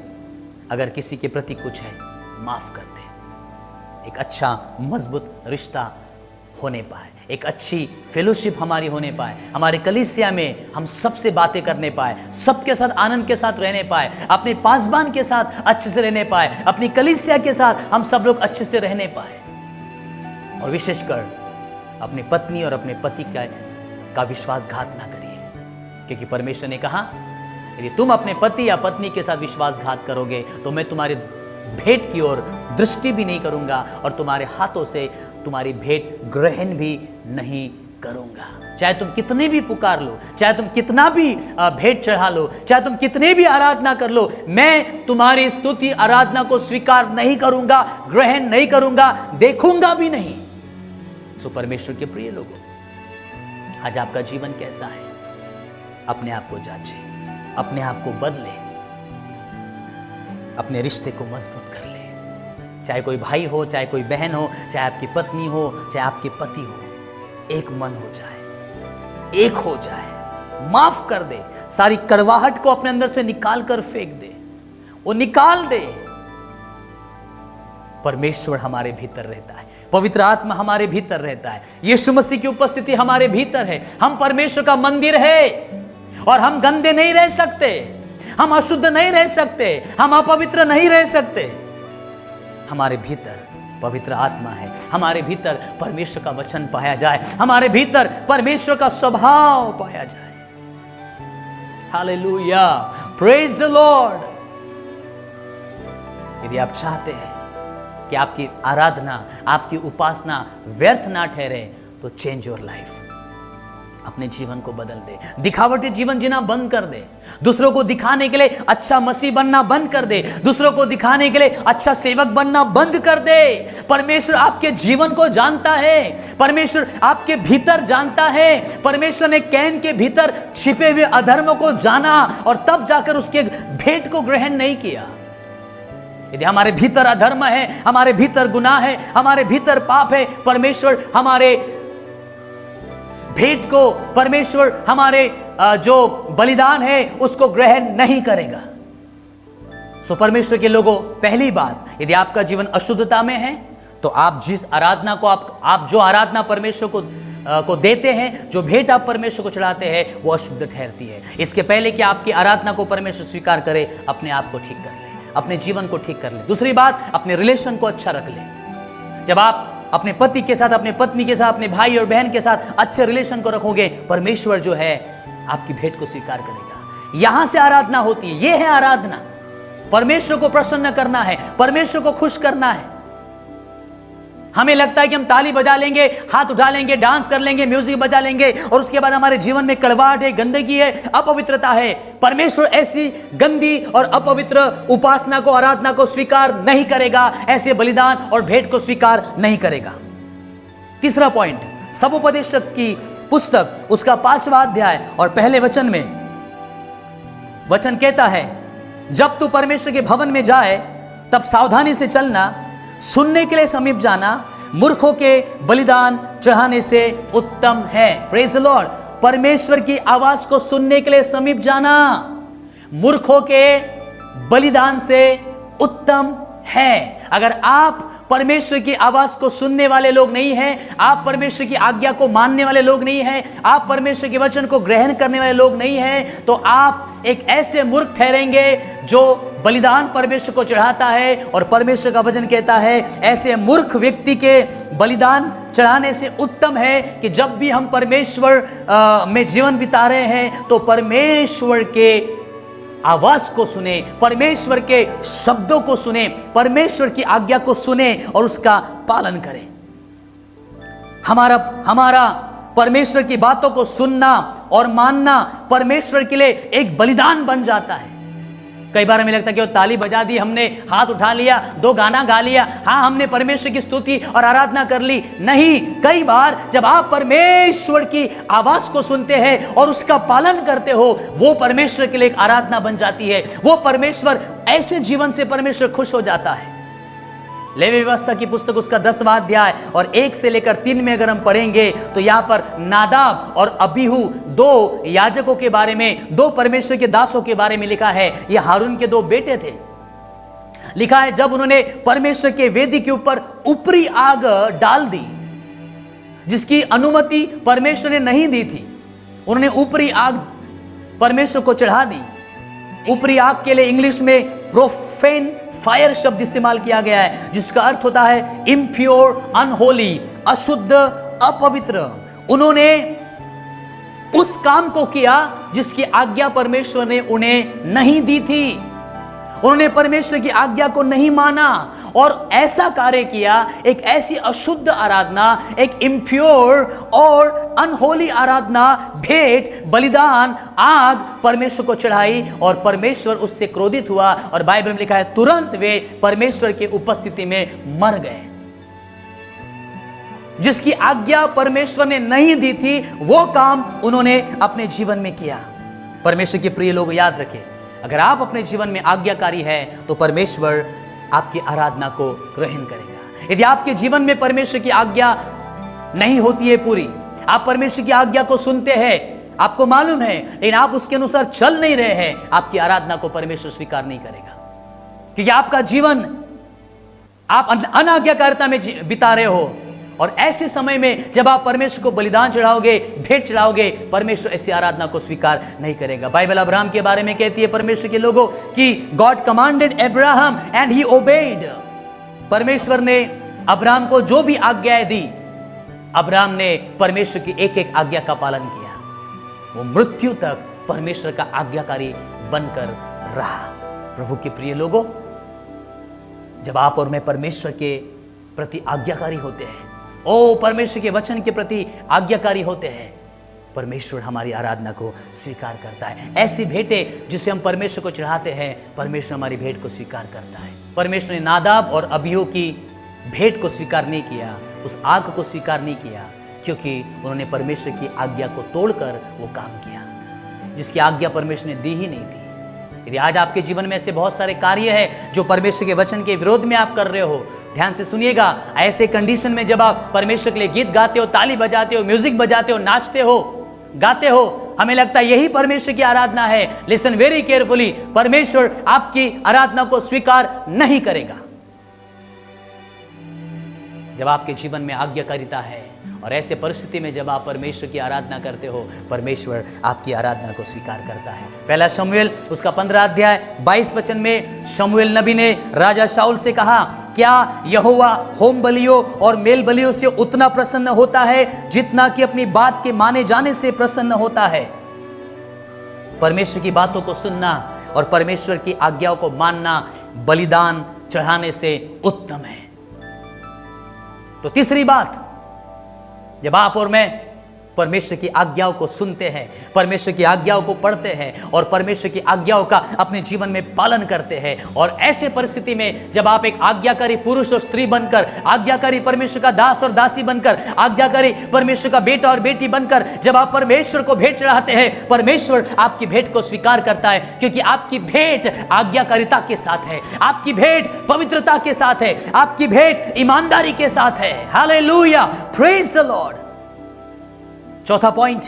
अगर किसी के प्रति कुछ है, माफ कर दें। एक अच्छा मजबूत रिश्ता होने पाए, एक अच्छी फेलोशिप हमारी होने पाए, हमारे कलीसिया में हम सबसे बातें करने पाए, सबके साथ आनंद के साथ रहने पाए, अपने पासबान के साथ अच्छे से रहने पाए, अपनी कलीसिया के साथ हम सब लोग अच्छे से रहने पाए, और विशेषकर अपनी पत्नी और अपने पति का विश्वासघात ना करिए, क्योंकि परमेश्वर ने कहा यदि तुम अपने पति या पत्नी के साथ विश्वासघात करोगे तो मैं तुम्हारी भेंट की ओर दृष्टि भी नहीं करूंगा और तुम्हारे हाथों से तुम्हारी भेंट ग्रहण भी नहीं करूंगा। चाहे तुम कितने भी पुकार लो, चाहे तुम कितना भी भेंट चढ़ा लो, चाहे तुम कितने भी आराधना कर लो, मैं तुम्हारी स्तुति आराधना को स्वीकार नहीं करूंगा, ग्रहण नहीं करूंगा, देखूंगा भी नहीं। सो परमेश्वर के प्रिय लोगों, आज आपका जीवन कैसा है? अपने आप को जांचें, अपने आप को बदले, अपने रिश्ते को मजबूत कर ले। चाहे कोई भाई हो, चाहे कोई बहन हो, चाहे आपकी पत्नी हो, चाहे आपके पति हो, एक मन हो जाए, एक हो जाए, माफ कर दे, सारी कड़वाहट को अपने अंदर से निकाल कर फेंक दे, वो निकाल दे। परमेश्वर हमारे भीतर रहता है, पवित्र आत्मा हमारे भीतर रहता है, यीशु मसीह की उपस्थिति हमारे भीतर है, हम परमेश्वर का मंदिर है और हम गंदे नहीं रह सकते, हम अशुद्ध नहीं रह सकते, हम अपवित्र नहीं रह सकते। हमारे भीतर पवित्र आत्मा है, हमारे भीतर परमेश्वर का वचन पाया जाए, हमारे भीतर परमेश्वर का स्वभाव पाया जाए। Hallelujah, praise the Lord. यदि आप चाहते हैं कि आपकी आराधना, आपकी उपासना व्यर्थ ना ठहरे, तो चेंज योर लाइफ, अपने जीवन को बदल दे, दिखावटी जीवन जीना बंद कर दे, दूसरों को दिखाने के लिए अच्छा मसीह बनना बंद कर दे, दूसरों को दिखाने के लिए अच्छा सेवक बनना बंद कर दे। परमेश्वर आपके जीवन को जानता है, परमेश्वर आपके भीतर जानता है। परमेश्वर ने कैन के भीतर छिपे हुए अधर्म को जाना और तब जाकर उसके भेंट को ग्रहण नहीं किया। यदि हमारे भीतर अधर्म है, हमारे भीतर गुनाह है, हमारे भीतर पाप है, परमेश्वर हमारे भेंट को, परमेश्वर हमारे जो बलिदान है उसको ग्रहण नहीं करेगा। सो परमेश्वर के लोगों, पहली बात, यदि आपका जीवन अशुद्धता में है तो आप जिस आराधना को आप जो आराधना परमेश्वर को देते हैं, जो भेंट आप परमेश्वर को चढ़ाते हैं, वो अशुद्ध ठहरती है। इसके पहले कि आपकी आराधना को परमेश्वर स्वीकार करे, अपने आप को ठीक कर ले, अपने जीवन को ठीक कर ले। दूसरी बात, अपने रिलेशन को अच्छा रख ले। जब आप अपने पति के साथ, अपने पत्नी के साथ, अपने भाई और बहन के साथ अच्छे रिलेशन को रखोगे, परमेश्वर जो है आपकी भेंट को स्वीकार करेगा। यहां से आराधना होती है, यह है आराधना। परमेश्वर को प्रसन्न करना है, परमेश्वर को खुश करना है। हमें लगता है कि हम ताली बजा लेंगे, हाथ उठा लेंगे, डांस कर लेंगे, म्यूजिक बजा लेंगे और उसके बाद हमारे जीवन में कड़वाहट है, गंदगी है, अपवित्रता है। परमेश्वर ऐसी गंदी और अपवित्र उपासना को, आराधना को स्वीकार नहीं करेगा, ऐसे बलिदान और भेंट को स्वीकार नहीं करेगा। तीसरा पॉइंट, समुपदेशक की पुस्तक उसका 5वां अध्याय और पहले वचन में वचन कहता है, जब तू परमेश्वर के भवन में जाए तब सावधानी से चलना, सुनने के लिए समीप जाना मूर्खों के बलिदान चढ़ाने से उत्तम है। Praise the Lord. परमेश्वर की आवाज को सुनने के लिए समीप जाना मूर्खों के बलिदान से उत्तम है। अगर आप परमेश्वर की आवाज को सुनने वाले लोग नहीं हैं, आप परमेश्वर की आज्ञा को मानने वाले लोग नहीं हैं, आप परमेश्वर के वचन को ग्रहण करने वाले लोग नहीं हैं, तो आप एक ऐसे मूर्ख ठहरेंगे जो बलिदान परमेश्वर को चढ़ाता है। और परमेश्वर का वचन कहता है, ऐसे मूर्ख व्यक्ति के बलिदान चढ़ाने से उत्तम है कि जब भी हम परमेश्वर में जीवन बिता रहे हैं तो परमेश्वर के आवाज को सुने, परमेश्वर के शब्दों को सुने, परमेश्वर की आज्ञा को सुने और उसका पालन करें। हमारा परमेश्वर की बातों को सुनना और मानना परमेश्वर के लिए एक बलिदान बन जाता है। कई बार हमें लगता है कि वो ताली बजा दी, हमने हाथ उठा लिया, 2 गाना गा लिया, हाँ हमने परमेश्वर की स्तुति और आराधना कर ली। नहीं, कई बार जब आप परमेश्वर की आवाज को सुनते हैं और उसका पालन करते हो, वो परमेश्वर के लिए एक आराधना बन जाती है। वो परमेश्वर, ऐसे जीवन से परमेश्वर खुश हो जाता है। लेवी व्यवस्था की पुस्तक उसका 10वां अध्याय और 1 से लेकर 3 में अगर हम पढ़ेंगे तो यहां पर नादाब और अबीहू 2 याजकों के बारे में, 2 परमेश्वर के दासों के बारे में लिखा है। ये हारून के 2 बेटे थे। लिखा है, जब उन्होंने परमेश्वर के वेदी के ऊपर ऊपरी आग डाल दी, जिसकी अनुमति परमेश्वर ने नहीं दी थी, उन्होंने ऊपरी आग परमेश्वर को चढ़ा दी। ऊपरी आग के लिए इंग्लिश में प्रोफेन फायर शब्द इस्तेमाल किया गया है, जिसका अर्थ होता है इम्प्योर, अनहोली, अशुद्ध, अपवित्र। उन्होंने उस काम को किया जिसकी आज्ञा परमेश्वर ने उन्हें नहीं दी थी। उन्होंने परमेश्वर की आज्ञा को नहीं माना और ऐसा कार्य किया, एक ऐसी अशुद्ध आराधना, एक इम्प्योर और अनहोली आराधना, भेंट, बलिदान, आग परमेश्वर को चढ़ाई और परमेश्वर उससे क्रोधित हुआ और बाइबल में लिखा है तुरंत वे परमेश्वर की उपस्थिति में मर गए। जिसकी आज्ञा परमेश्वर ने नहीं दी थी वो काम उन्होंने अपने जीवन में किया। परमेश्वर के प्रिय लोग याद रखें, अगर आप अपने जीवन में आज्ञाकारी हैं तो परमेश्वर आपकी आराधना को ग्रहण करेगा। यदि आपके जीवन में परमेश्वर की आज्ञा नहीं होती है पूरी, आप परमेश्वर की आज्ञा को सुनते हैं, आपको मालूम है, लेकिन आप उसके अनुसार चल नहीं रहे हैं, आपकी आराधना को परमेश्वर स्वीकार नहीं करेगा। क्योंकि आपका जीवन आप अनाज्ञाकारिता में बिता रहे हो और ऐसे समय में जब आप परमेश्वर को बलिदान चढ़ाओगे, भेंट चढ़ाओगे, परमेश्वर ऐसी आराधना को स्वीकार नहीं करेगा। बाइबल अब्राहम के बारे में कहती है परमेश्वर के लोगों कि God commanded Abraham and he obeyed. परमेश्वर ने अब्राहम को जो भी आज्ञाएं दी, अब्राहम ने परमेश्वर की एक एक आज्ञा का पालन किया। वो मृत्यु तक परमेश्वर का आज्ञाकारी बनकर रहा। प्रभु के प्रिय लोगों, जब आप और मैं परमेश्वर के प्रति आज्ञाकारी होते हैं, ओ परमेश्वर के वचन के प्रति आज्ञाकारी होते हैं, परमेश्वर हमारी आराधना को स्वीकार करता है। ऐसी भेंटें जिसे हम परमेश्वर को चढ़ाते हैं, परमेश्वर हमारी भेंट को स्वीकार करता है। परमेश्वर ने नादाब और अबीहू की भेंट को स्वीकार नहीं किया, उस आग को स्वीकार नहीं किया, क्योंकि उन्होंने परमेश्वर की आज्ञा को तोड़कर वो काम किया जिसकी आज्ञा परमेश्वर ने दी ही नहीं थी। यदि आज आपके जीवन में ऐसे बहुत सारे कार्य हैं जो परमेश्वर के वचन के विरोध में आप कर रहे हो, ध्यान से सुनिएगा। ऐसे कंडीशन में जब आप परमेश्वर के लिए गीत गाते हो, ताली बजाते हो, म्यूजिक बजाते हो, नाचते हो, गाते हो, हमें लगता है यही परमेश्वर की आराधना है। लिसन वेरी केयरफुली, परमेश्वर आपकी आराधना को स्वीकार नहीं करेगा। जब आपके जीवन में आज्ञाकारिता है और ऐसे परिस्थिति में जब आप परमेश्वर की आराधना करते हो, परमेश्वर आपकी आराधना को स्वीकार करता है। पहला शमूएल उसका 15 अध्याय 22 वचन में शमूएल नबी ने राजा शाऊल से कहा, क्या यहोवा होम बलियों और मेल बलियों से उतना प्रसन्न होता है जितना कि अपनी बात के माने जाने से प्रसन्न होता है? परमेश्वर की बातों को सुनना और परमेश्वर की आज्ञाओं को मानना बलिदान चढ़ाने से उत्तम है। तो तीसरी बात, जब आप और मैं परमेश्वर की आज्ञाओं को सुनते हैं, परमेश्वर की आज्ञाओं को पढ़ते हैं और परमेश्वर की आज्ञाओं का अपने जीवन में पालन करते हैं, और ऐसे परिस्थिति में जब आप एक आज्ञाकारी पुरुष और स्त्री बनकर, आज्ञाकारी परमेश्वर का दास और दासी बनकर, आज्ञाकारी परमेश्वर का बेटा और बेटी बनकर जब आप परमेश्वर को भेंट चढ़ाते हैं, परमेश्वर आपकी भेंट को स्वीकार करता है, क्योंकि आपकी भेंट आज्ञाकारिता के साथ है, आपकी भेंट पवित्रता के साथ है, आपकी भेंट ईमानदारी के साथ है। Hallelujah, praise the Lord. चौथा पॉइंट,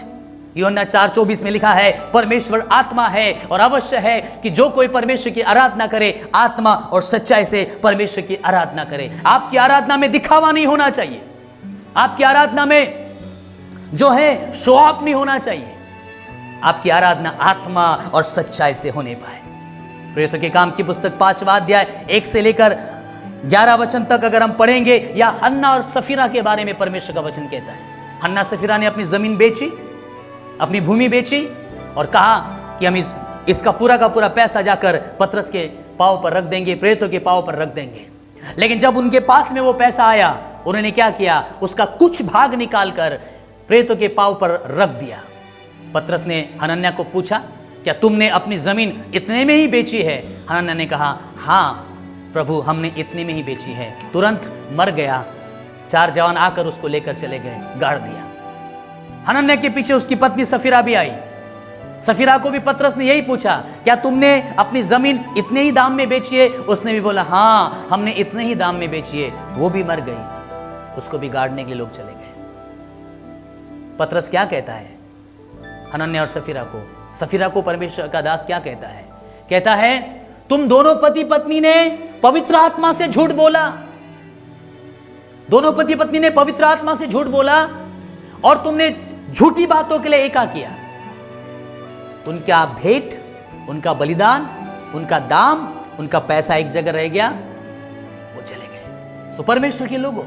यूहन्ना 4:24 में लिखा है, परमेश्वर आत्मा है और अवश्य है कि जो कोई परमेश्वर की आराधना करे, आत्मा और सच्चाई से परमेश्वर की आराधना करे। आपकी आराधना में दिखावा नहीं होना चाहिए, आपकी आराधना में जो है शो ऑफ नहीं होना चाहिए, आपकी आराधना आत्मा और सच्चाई से होने पाए। प्रेरितों के काम की पुस्तक 5वां अध्याय 1 से लेकर 11 वचन तक अगर हम पढ़ेंगे, या हन्ना और सफीरा के बारे में परमेश्वर का वचन कहता है। हन्ना सफीरा ने अपनी जमीन बेची, अपनी भूमि बेची और कहा कि हम इसका पूरा का पूरा पैसा जाकर पतरस के पांव पर रख देंगे, प्रेरितों के पांव पर रख देंगे। लेकिन जब उनके पास में वो पैसा आया, उन्होंने क्या किया, उसका कुछ भाग निकालकर प्रेरितों के पांव पर रख दिया। पतरस ने हनन्याह को पूछा, क्या तुमने अपनी जमीन इतने में ही बेची है? हनन्याह ने कहा, हाँ प्रभु, हमने इतने में ही बेची है। तुरंत मर गया। 4 जवान आकर उसको लेकर चले गए, गाड़ दिया। हनन्याह के पीछे उसकी पत्नी सफीरा भी आई। सफीरा को भी पतरस ने यही पूछा, क्या तुमने अपनी जमीन इतने ही दाम में बेची है? उसने भी बोला, हाँ हमने इतने ही दाम में बेची है। वो भी मर गई, उसको भी गाड़ने के लिए लोग चले गए। पतरस क्या कहता है हनन्याह और सफीरा को? सफीरा को परमेश्वर का दास क्या कहता है? कहता है, तुम दोनों पति पत्नी ने पवित्र आत्मा से झूठ बोला। दोनों पति पत्नी ने पवित्र आत्मा से झूठ बोला और तुमने झूठी बातों के लिए एका किया, तो उनका भेंट, उनका बलिदान, उनका दाम, उनका पैसा एक जगह रह गया, वो चले गए। सो परमेश्वर के लोगों,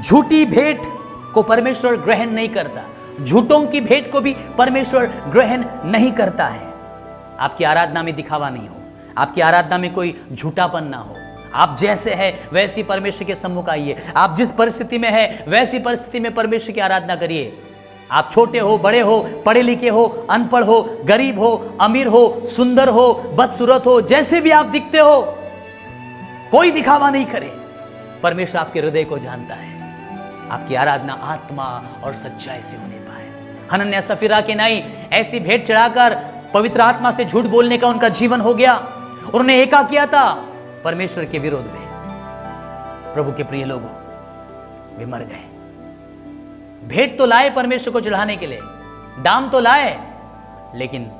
झूठी भेंट को परमेश्वर ग्रहण नहीं करता, झूठों की भेंट को भी परमेश्वर ग्रहण नहीं करता है। आपकी आराधना में दिखावा नहीं हो, आपकी आराधना में कोई झूठापन ना हो। आप जैसे है वैसी परमेश्वर के सम्मुख आइए। आप जिस परिस्थिति में है वैसी परिस्थिति में परमेश्वर की आराधना करिए। आप छोटे हो, बड़े हो, पढ़े लिखे हो, अनपढ़ हो, गरीब हो, अमीर हो, सुंदर हो, बदसूरत हो, जैसे भी आप दिखते हो, कोई दिखावा नहीं करे। परमेश्वर आपके हृदय को जानता है। आपकी आराधना आत्मा और सच्चाई से होने पाए। हनन्याह सफीरा के नहीं ऐसी भेंट चढ़ाकर पवित्र आत्मा से झूठ बोलने का उनका जीवन हो गया। उन्होंने एका किया था परमेश्वर के विरोध में। प्रभु के प्रिय लोगों, वे मर गए। भेंट तो लाए परमेश्वर को चढ़ाने के लिए, दाम तो लाए, लेकिन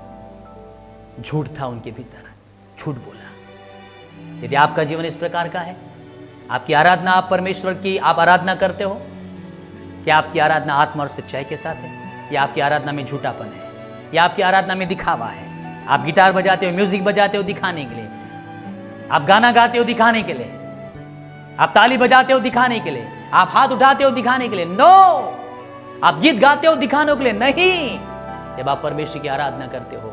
झूठ था उनके भीतर, झूठ बोला। यदि आपका जीवन इस प्रकार का है, आपकी आराधना, आप परमेश्वर की आप आराधना करते हो, क्या आपकी आराधना आत्मा और सच्चाई के साथ है, या आपकी आराधना में झूठापन है, या आपकी आराधना में दिखावा है? आप गिटार बजाते हो, म्यूजिक बजाते हो दिखाने के लिए, आप गाना गाते हो दिखाने के लिए, आप ताली बजाते हो दिखाने के लिए, आप हाथ उठाते हो दिखाने के लिए। नो, आप गीत गाते हो दिखाने के लिए नहीं। जब आप परमेश्वर की आराधना करते हो,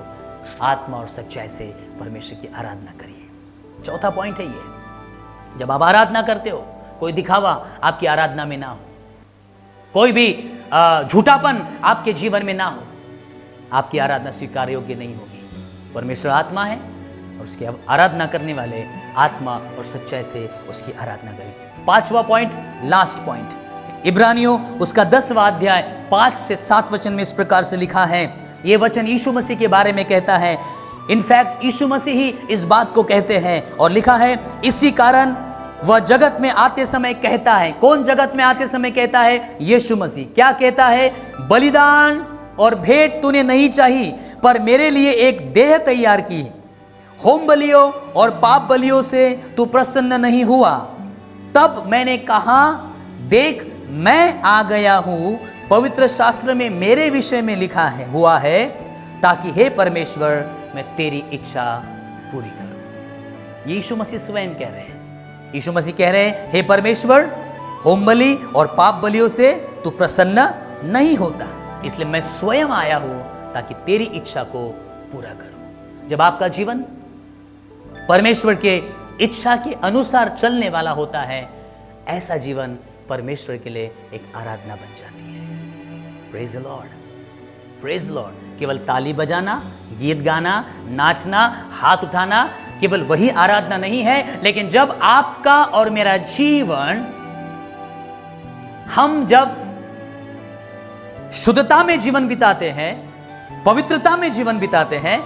आत्मा और सच्चाई से परमेश्वर की आराधना करिए। चौथा पॉइंट है ये, जब आप आराधना करते हो, कोई दिखावा आपकी आराधना में ना हो, कोई भी झूठापन आपके जीवन में ना हो, आपकी आराधना स्वीकार योग्य नहीं होगी। परमेश्वर आत्मा है और उसकी आराधना करने वाले आत्मा और सच्चाई से उसकी आराधना करें। पांचवा पॉइंट, लास्ट पॉइंट, इब्रानियों उसका 10वां अध्याय 5 से 7 वचन में इस प्रकार से लिखा है। यह वचन यीशु मसीह के बारे में कहता है। इनफैक्ट यीशु मसीह ही इस बात को कहते हैं, और लिखा है, इसी कारण वह जगत में आते समय कहता है। कौन जगत में आते समय कहता है? यीशु मसीह। क्या कहता है? बलिदान और भेंट तूने नहीं चाही, पर मेरे लिए एक देह तैयार की है। होम बलियों और पाप बलियों से तू प्रसन्न नहीं हुआ। तब मैंने कहा, देख मैं आ गया हूं, पवित्र शास्त्र में मेरे विषय में लिखा हुआ है, ताकि हे परमेश्वर मैं तेरी इच्छा पूरी करूं। यीशु मसीह स्वयं कह रहे हैं। यीशु मसीह कह रहे हैं, हे परमेश्वर, होम बलि और पाप बलियों से तू प्रसन्न नहीं होता, इसलिए मैं स्वयं आया हूं ताकि तेरी इच्छा को पूरा करूं। जब आपका जीवन परमेश्वर के इच्छा के अनुसार चलने वाला होता है, ऐसा जीवन परमेश्वर के लिए एक आराधना बन जाती है। Praise the Lord, praise the Lord. केवल ताली बजाना, गीत गाना, नाचना, हाथ उठाना, केवल वही आराधना नहीं है। लेकिन जब आपका और मेरा जीवन, हम जब शुद्धता में जीवन बिताते हैं, पवित्रता में जीवन बिताते हैं,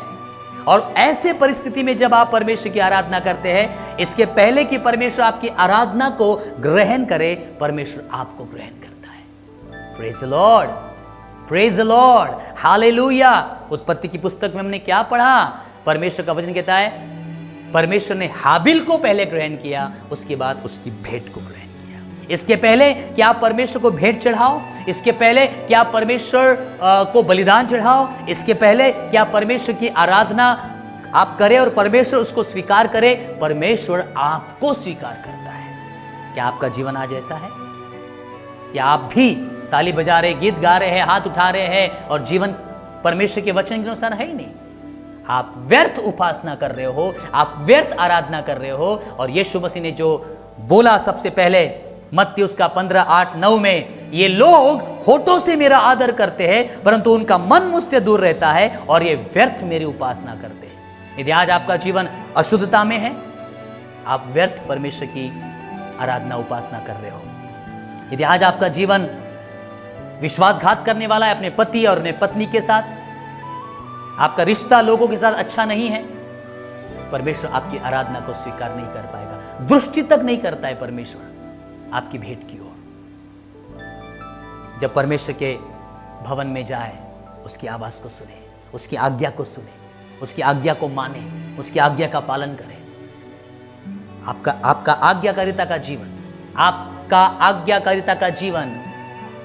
और ऐसे परिस्थिति में जब आप परमेश्वर की आराधना करते हैं, इसके पहले कि परमेश्वर आपकी आराधना को ग्रहण करे, परमेश्वर आपको ग्रहण करता है। Praise the Lord, praise the Lord, hallelujah. उत्पत्ति की पुस्तक में हमने क्या पढ़ा? परमेश्वर का वचन कहता है, परमेश्वर ने हाबिल को पहले ग्रहण किया, उसके बाद उसकी भेंट को ग्रहण किया। इसके पहले कि आप परमेश्वर को भेंट चढ़ाओ, इसके पहले कि आप परमेश्वर को बलिदान चढ़ाओ, इसके पहले कि आप परमेश्वर की आराधना आप करें और परमेश्वर उसको स्वीकार करे, परमेश्वर आपको स्वीकार करता है। क्या आपका जीवन आज ऐसा है? या आप भी ताली बजा रहे, गीत गा रहे हैं, हाथ उठा रहे हैं, और जीवन परमेश्वर के वचन के अनुसार है ही नहीं? आप व्यर्थ उपासना कर रहे हो, आप व्यर्थ आराधना कर रहे हो। और यीशु मसीह ने जो बोला सबसे पहले मत्ती उसका 15:8-9 में, ये लोग होठों से मेरा आदर करते हैं, परंतु उनका मन मुझसे दूर रहता है, और ये व्यर्थ मेरी उपासना करते हैं। यदि आज आपका जीवन अशुद्धता में है, आप व्यर्थ परमेश्वर की आराधना उपासना कर रहे हो। यदि आज आपका जीवन विश्वासघात करने वाला है अपने पति और अपने पत्नी के साथ, आपका रिश्ता लोगों के साथ अच्छा नहीं है, परमेश्वर आपकी आराधना को स्वीकार नहीं कर पाएगा। दृष्टि तक नहीं करता है परमेश्वर आपकी भेंट की ओर। जब परमेश्वर के भवन में जाए, उसकी आवाज को सुने, उसकी आज्ञा को सुने, उसकी आज्ञा को माने, उसकी आज्ञा का पालन करें। आपका आज्ञाकारिता का जीवन, आपका आज्ञाकारिता का जीवन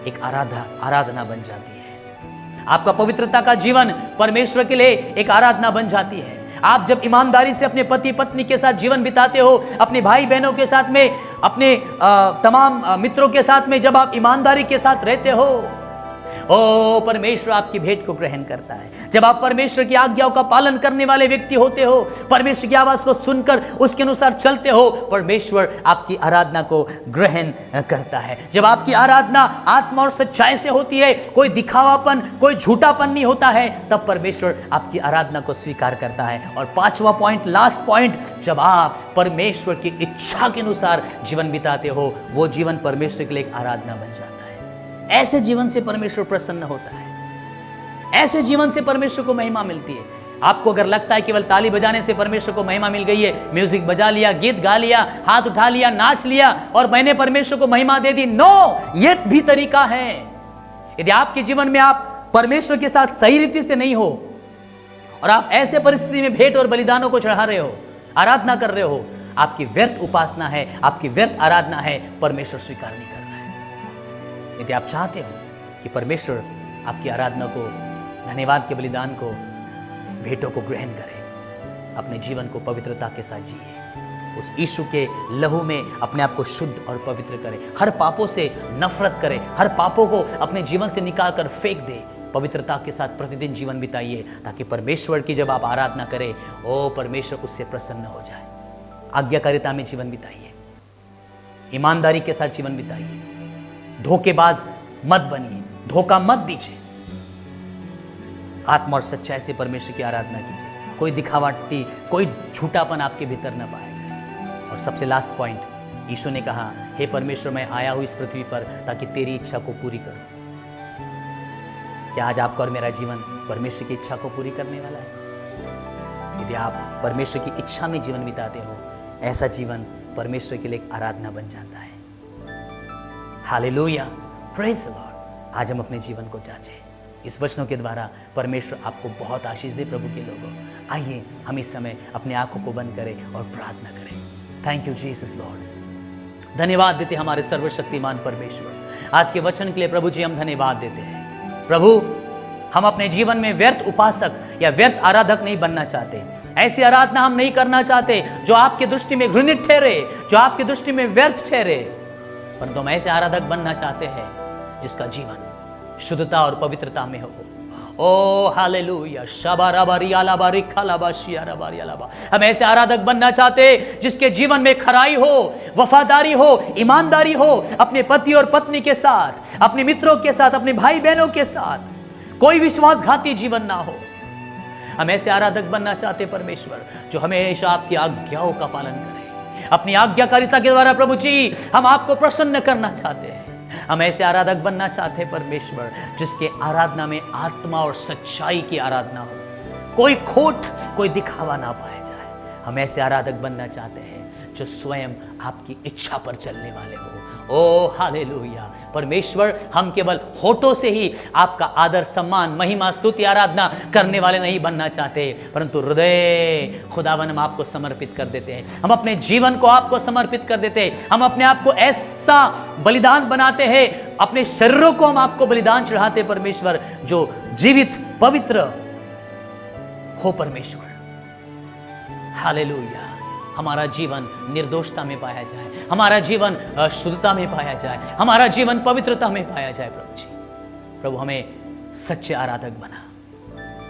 एक आराधना बन जाती है। आपका पवित्रता का जीवन परमेश्वर के लिए एक आराधना बन जाती है। आप जब ईमानदारी से अपने पति पत्नी के साथ जीवन बिताते हो, अपने भाई बहनों के साथ में, अपने तमाम मित्रों के साथ में जब आप ईमानदारी के साथ रहते हो, ओ परमेश्वर आपकी भेंट को ग्रहण करता है। जब आप परमेश्वर की आज्ञाओं का पालन करने वाले व्यक्ति होते हो, परमेश्वर की आवाज को सुनकर उसके अनुसार चलते हो, परमेश्वर आपकी आराधना को ग्रहण करता है। जब आपकी आराधना आत्मा और सच्चाई से होती है, कोई दिखावापन, कोई झूठापन नहीं होता है, तब परमेश्वर आपकी आराधना को स्वीकार करता है। और पांचवा पॉइंट, लास्ट पॉइंट, जब आप परमेश्वर की इच्छा के अनुसार जीवन बिताते हो, वो जीवन परमेश्वर के लिए एक आराधना बन जाता है। ऐसे जीवन से परमेश्वर प्रसन्न होता है। ऐसे जीवन से परमेश्वर को महिमा मिलती है। आपको अगर लगता है केवल ताली बजाने से परमेश्वर को महिमा मिल गई है, म्यूजिक बजा लिया, गीत गा लिया, हाथ उठा लिया, नाच लिया और मैंने परमेश्वर को महिमा दे दी, नो, ये भी तरीका है। यदि आपके जीवन में आप परमेश्वर के साथ सही रीति से नहीं हो और आप ऐसे परिस्थिति में भेंट और बलिदानों को चढ़ा रहे हो, आराधना कर रहे हो, आपकी व्यर्थ उपासना है, आपकी व्यर्थ आराधना है, परमेश्वर स्वीकार नहीं कर रहा है। यदि आप चाहते हो कि परमेश्वर आपकी आराधना को, धन्यवाद के बलिदान को, भेंटों को ग्रहण करे, अपने जीवन को पवित्रता के साथ जिए, उस यीशु के लहू में अपने आप को शुद्ध और पवित्र करे, हर पापों से नफरत करे, हर पापों को अपने जीवन से निकाल कर फेंक दे, पवित्रता के साथ प्रतिदिन जीवन बिताइए, ताकि परमेश्वर की जब आप आराधना करें, ओ परमेश्वर उससे प्रसन्न हो जाए। आज्ञाकारिता में जीवन बिताइए, ईमानदारी के साथ जीवन बिताइए, धोखेबाज मत बनिए, धोखा मत दीजिए, आत्मा और सच्चाई से परमेश्वर की आराधना कीजिए, कोई दिखावटी, कोई झूठापन आपके भीतर न पाया जाए। और सबसे लास्ट पॉइंट, यीशु ने कहा, हे परमेश्वर, मैं आया हूं इस पृथ्वी पर ताकि तेरी इच्छा को पूरी करूं। क्या आज आपका और मेरा जीवन परमेश्वर की इच्छा को पूरी करने वाला है? यदि आप परमेश्वर की इच्छा में जीवन बिताते हो, ऐसा जीवन परमेश्वर के लिए एक आराधना बन जाता है। Hallelujah, praise the Lord. आज हम अपने जीवन को जांचें। इस वचनों के द्वारा परमेश्वर आपको बहुत आशीष दे। प्रभु के लोगों, आइए हम इस समय अपने आंखों को बंद करें और प्रार्थना करें। Thank you Jesus Lord. धन्यवाद देते हमारे सर्वशक्तिमान परमेश्वर, आज के वचन के लिए प्रभु जी हम धन्यवाद देते हैं। प्रभु, हम अपने जीवन में व्यर्थ उपासक या व्यर्थ आराधक नहीं बनना चाहते। ऐसी आराधना हम नहीं करना चाहते जो आपकी दृष्टि में घृणित ठहरे, जो आपकी दृष्टि में व्यर्थ ठहरे, परंतु हम ऐसे आराधक बनना चाहते हैं जिसका जीवन शुद्धता और पवित्रता में हो। ओ हालेलुया, शबाराबारियालाबारी खालाबाशियाराबारियालाबा। हम ऐसे आराधक बनना चाहते जिसके जीवन में खराई हो, वफादारी हो, ईमानदारी हो, अपने पति और पत्नी के साथ, अपने मित्रों के साथ, अपने भाई बहनों के साथ कोई विश्वासघाती जीवन ना हो। हम ऐसे आराधक बनना चाहते परमेश्वर जो हमेशा आपकी आज्ञाओं का पालन करे। अपनी आज्ञाकारिता के द्वारा प्रभु जी हम आपको प्रसन्न करना चाहते हैं। हम ऐसे आराधक बनना चाहते हैं परमेश्वर जिसके आराधना में आत्मा और सच्चाई की आराधना हो, कोई खोट, कोई दिखावा ना पाया जाए। हम ऐसे आराधक बनना चाहते हैं जो स्वयं आपकी इच्छा पर चलने वाले हो। ओ हालेलुया परमेश्वर, हम केवल होठों से ही आपका आदर, सम्मान, महिमा, स्तुति, आराधना करने वाले नहीं बनना चाहते, परंतु हृदय खुदावन हम आपको समर्पित कर देते हैं। हम अपने जीवन को आपको समर्पित कर देते हैं। हम अपने आप को ऐसा बलिदान बनाते हैं, अपने शरीरों को हम आपको बलिदान चढ़ाते परमेश्वर, जो जीवित पवित्र हो परमेश्वर। हालेलुया, हमारा जीवन निर्दोषता में पाया जाए, हमारा जीवन शुद्धता में पाया जाए, हमारा जीवन पवित्रता में पाया जाए। प्रभु जी, प्रभु हमें सच्चे आराधक बना।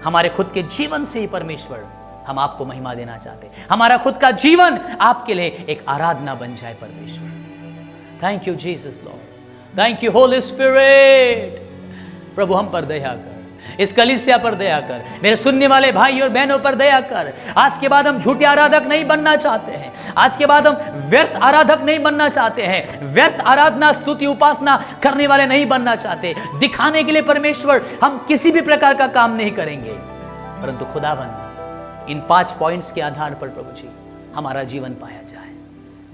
हमारे खुद के जीवन से ही परमेश्वर हम आपको महिमा देना चाहते हैं। हमारा खुद का जीवन आपके लिए एक आराधना बन जाए परमेश्वर। Thank you Jesus lord, thank you Holy Spirit. प्रभु हम पर दया कर, इस कलीसिया पर दया कर, मेरे सुनने वाले भाई और बहनों पर दया कर। आज के बाद हम झूठे आराधक नहीं बनना चाहते हैं। आज के बाद हम व्यर्थ आराधक नहीं बनना चाहते हैं। व्यर्थ आराधना, स्तुति, उपासना करने वाले नहीं बनना चाहते। दिखाने के लिए परमेश्वर हम किसी भी प्रकार का काम नहीं करेंगे, परंतु खुदावन इन 5 पॉइंट्स के आधार पर प्रभु जी हमारा जीवन पाया जाए।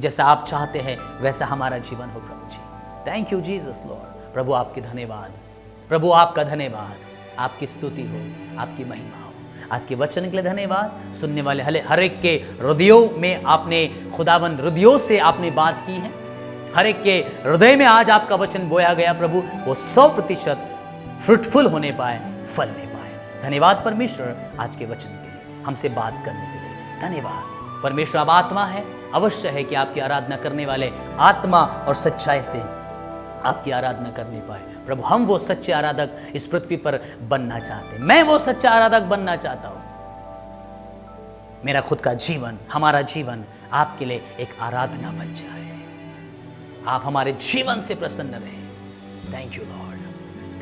जैसा आप चाहते हैं वैसा हमारा जीवन हो प्रभु जी। Thank you Jesus lord. प्रभु आपकी धन्यवाद, प्रभु आपका धन्यवाद, आपकी स्तुति हो, आपकी महिमा हो। आज के वचन के लिए धन्यवाद। सुनने वाले हर एक के हृदयों में आपने खुदावन हृदयों से आपने बात की है। हर एक के हृदय में आज आपका वचन बोया गया प्रभु, वो 100% फ्रूटफुल होने पाए, फलने पाए। धन्यवाद परमेश्वर आज के वचन के लिए, हमसे बात करने के लिए धन्यवाद। परमेश्वर अब आत्मा है, अवश्य है कि आपकी आराधना करने वाले आत्मा और सच्चाई से आपकी आराधना करने पाए। प्रभु हम वो सच्चे आराधक इस पृथ्वी पर बनना चाहते हैं। मैं वो सच्चा आराधक बनना चाहता हूं। मेरा खुद का जीवन, हमारा जीवन आपके लिए एक आराधना बन जाए। आप हमारे जीवन से प्रसन्न रहे। Thank you Lord,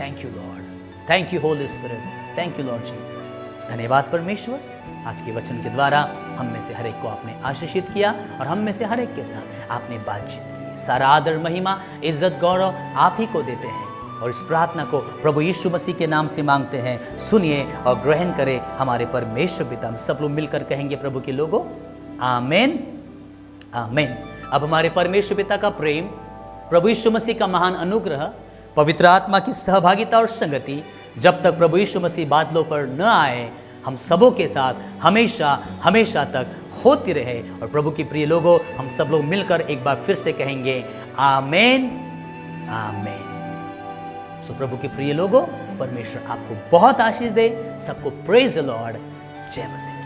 thank you Lord, thank you Holy spirit, thank you Lord Jesus. धन्यवाद परमेश्वर, आज के वचन के द्वारा हम में से हर एक को आपने आशीषित किया और हम में से हर एक के साथ आपने बातचीत की। सारा आदर, महिमा, इज्जत, गौरव आप ही को देते हैं और इस प्रार्थना को प्रभु यीशु मसीह के नाम से मांगते हैं। सुनिए और ग्रहण करें हमारे परमेश्वर पिता। हम सब लोग मिलकर कहेंगे प्रभु के लोगों, आमेन, आमेन। अब हमारे परमेश्वर पिता का प्रेम, प्रभु यीशु मसीह का महान अनुग्रह, पवित्र आत्मा की सहभागिता और संगति जब तक प्रभु यीशु मसीह बादलों पर न आए, हम सबों के साथ हमेशा हमेशा तक होती रहे। और प्रभु की प्रिय लोगों, हम सब लोग मिलकर एक बार फिर से कहेंगे आमेन, आमेन। सो प्रभु के प्रिय लोगों, परमेश्वर आपको बहुत आशीष दे। सबको प्रेज द लॉर्ड। जय मसीह।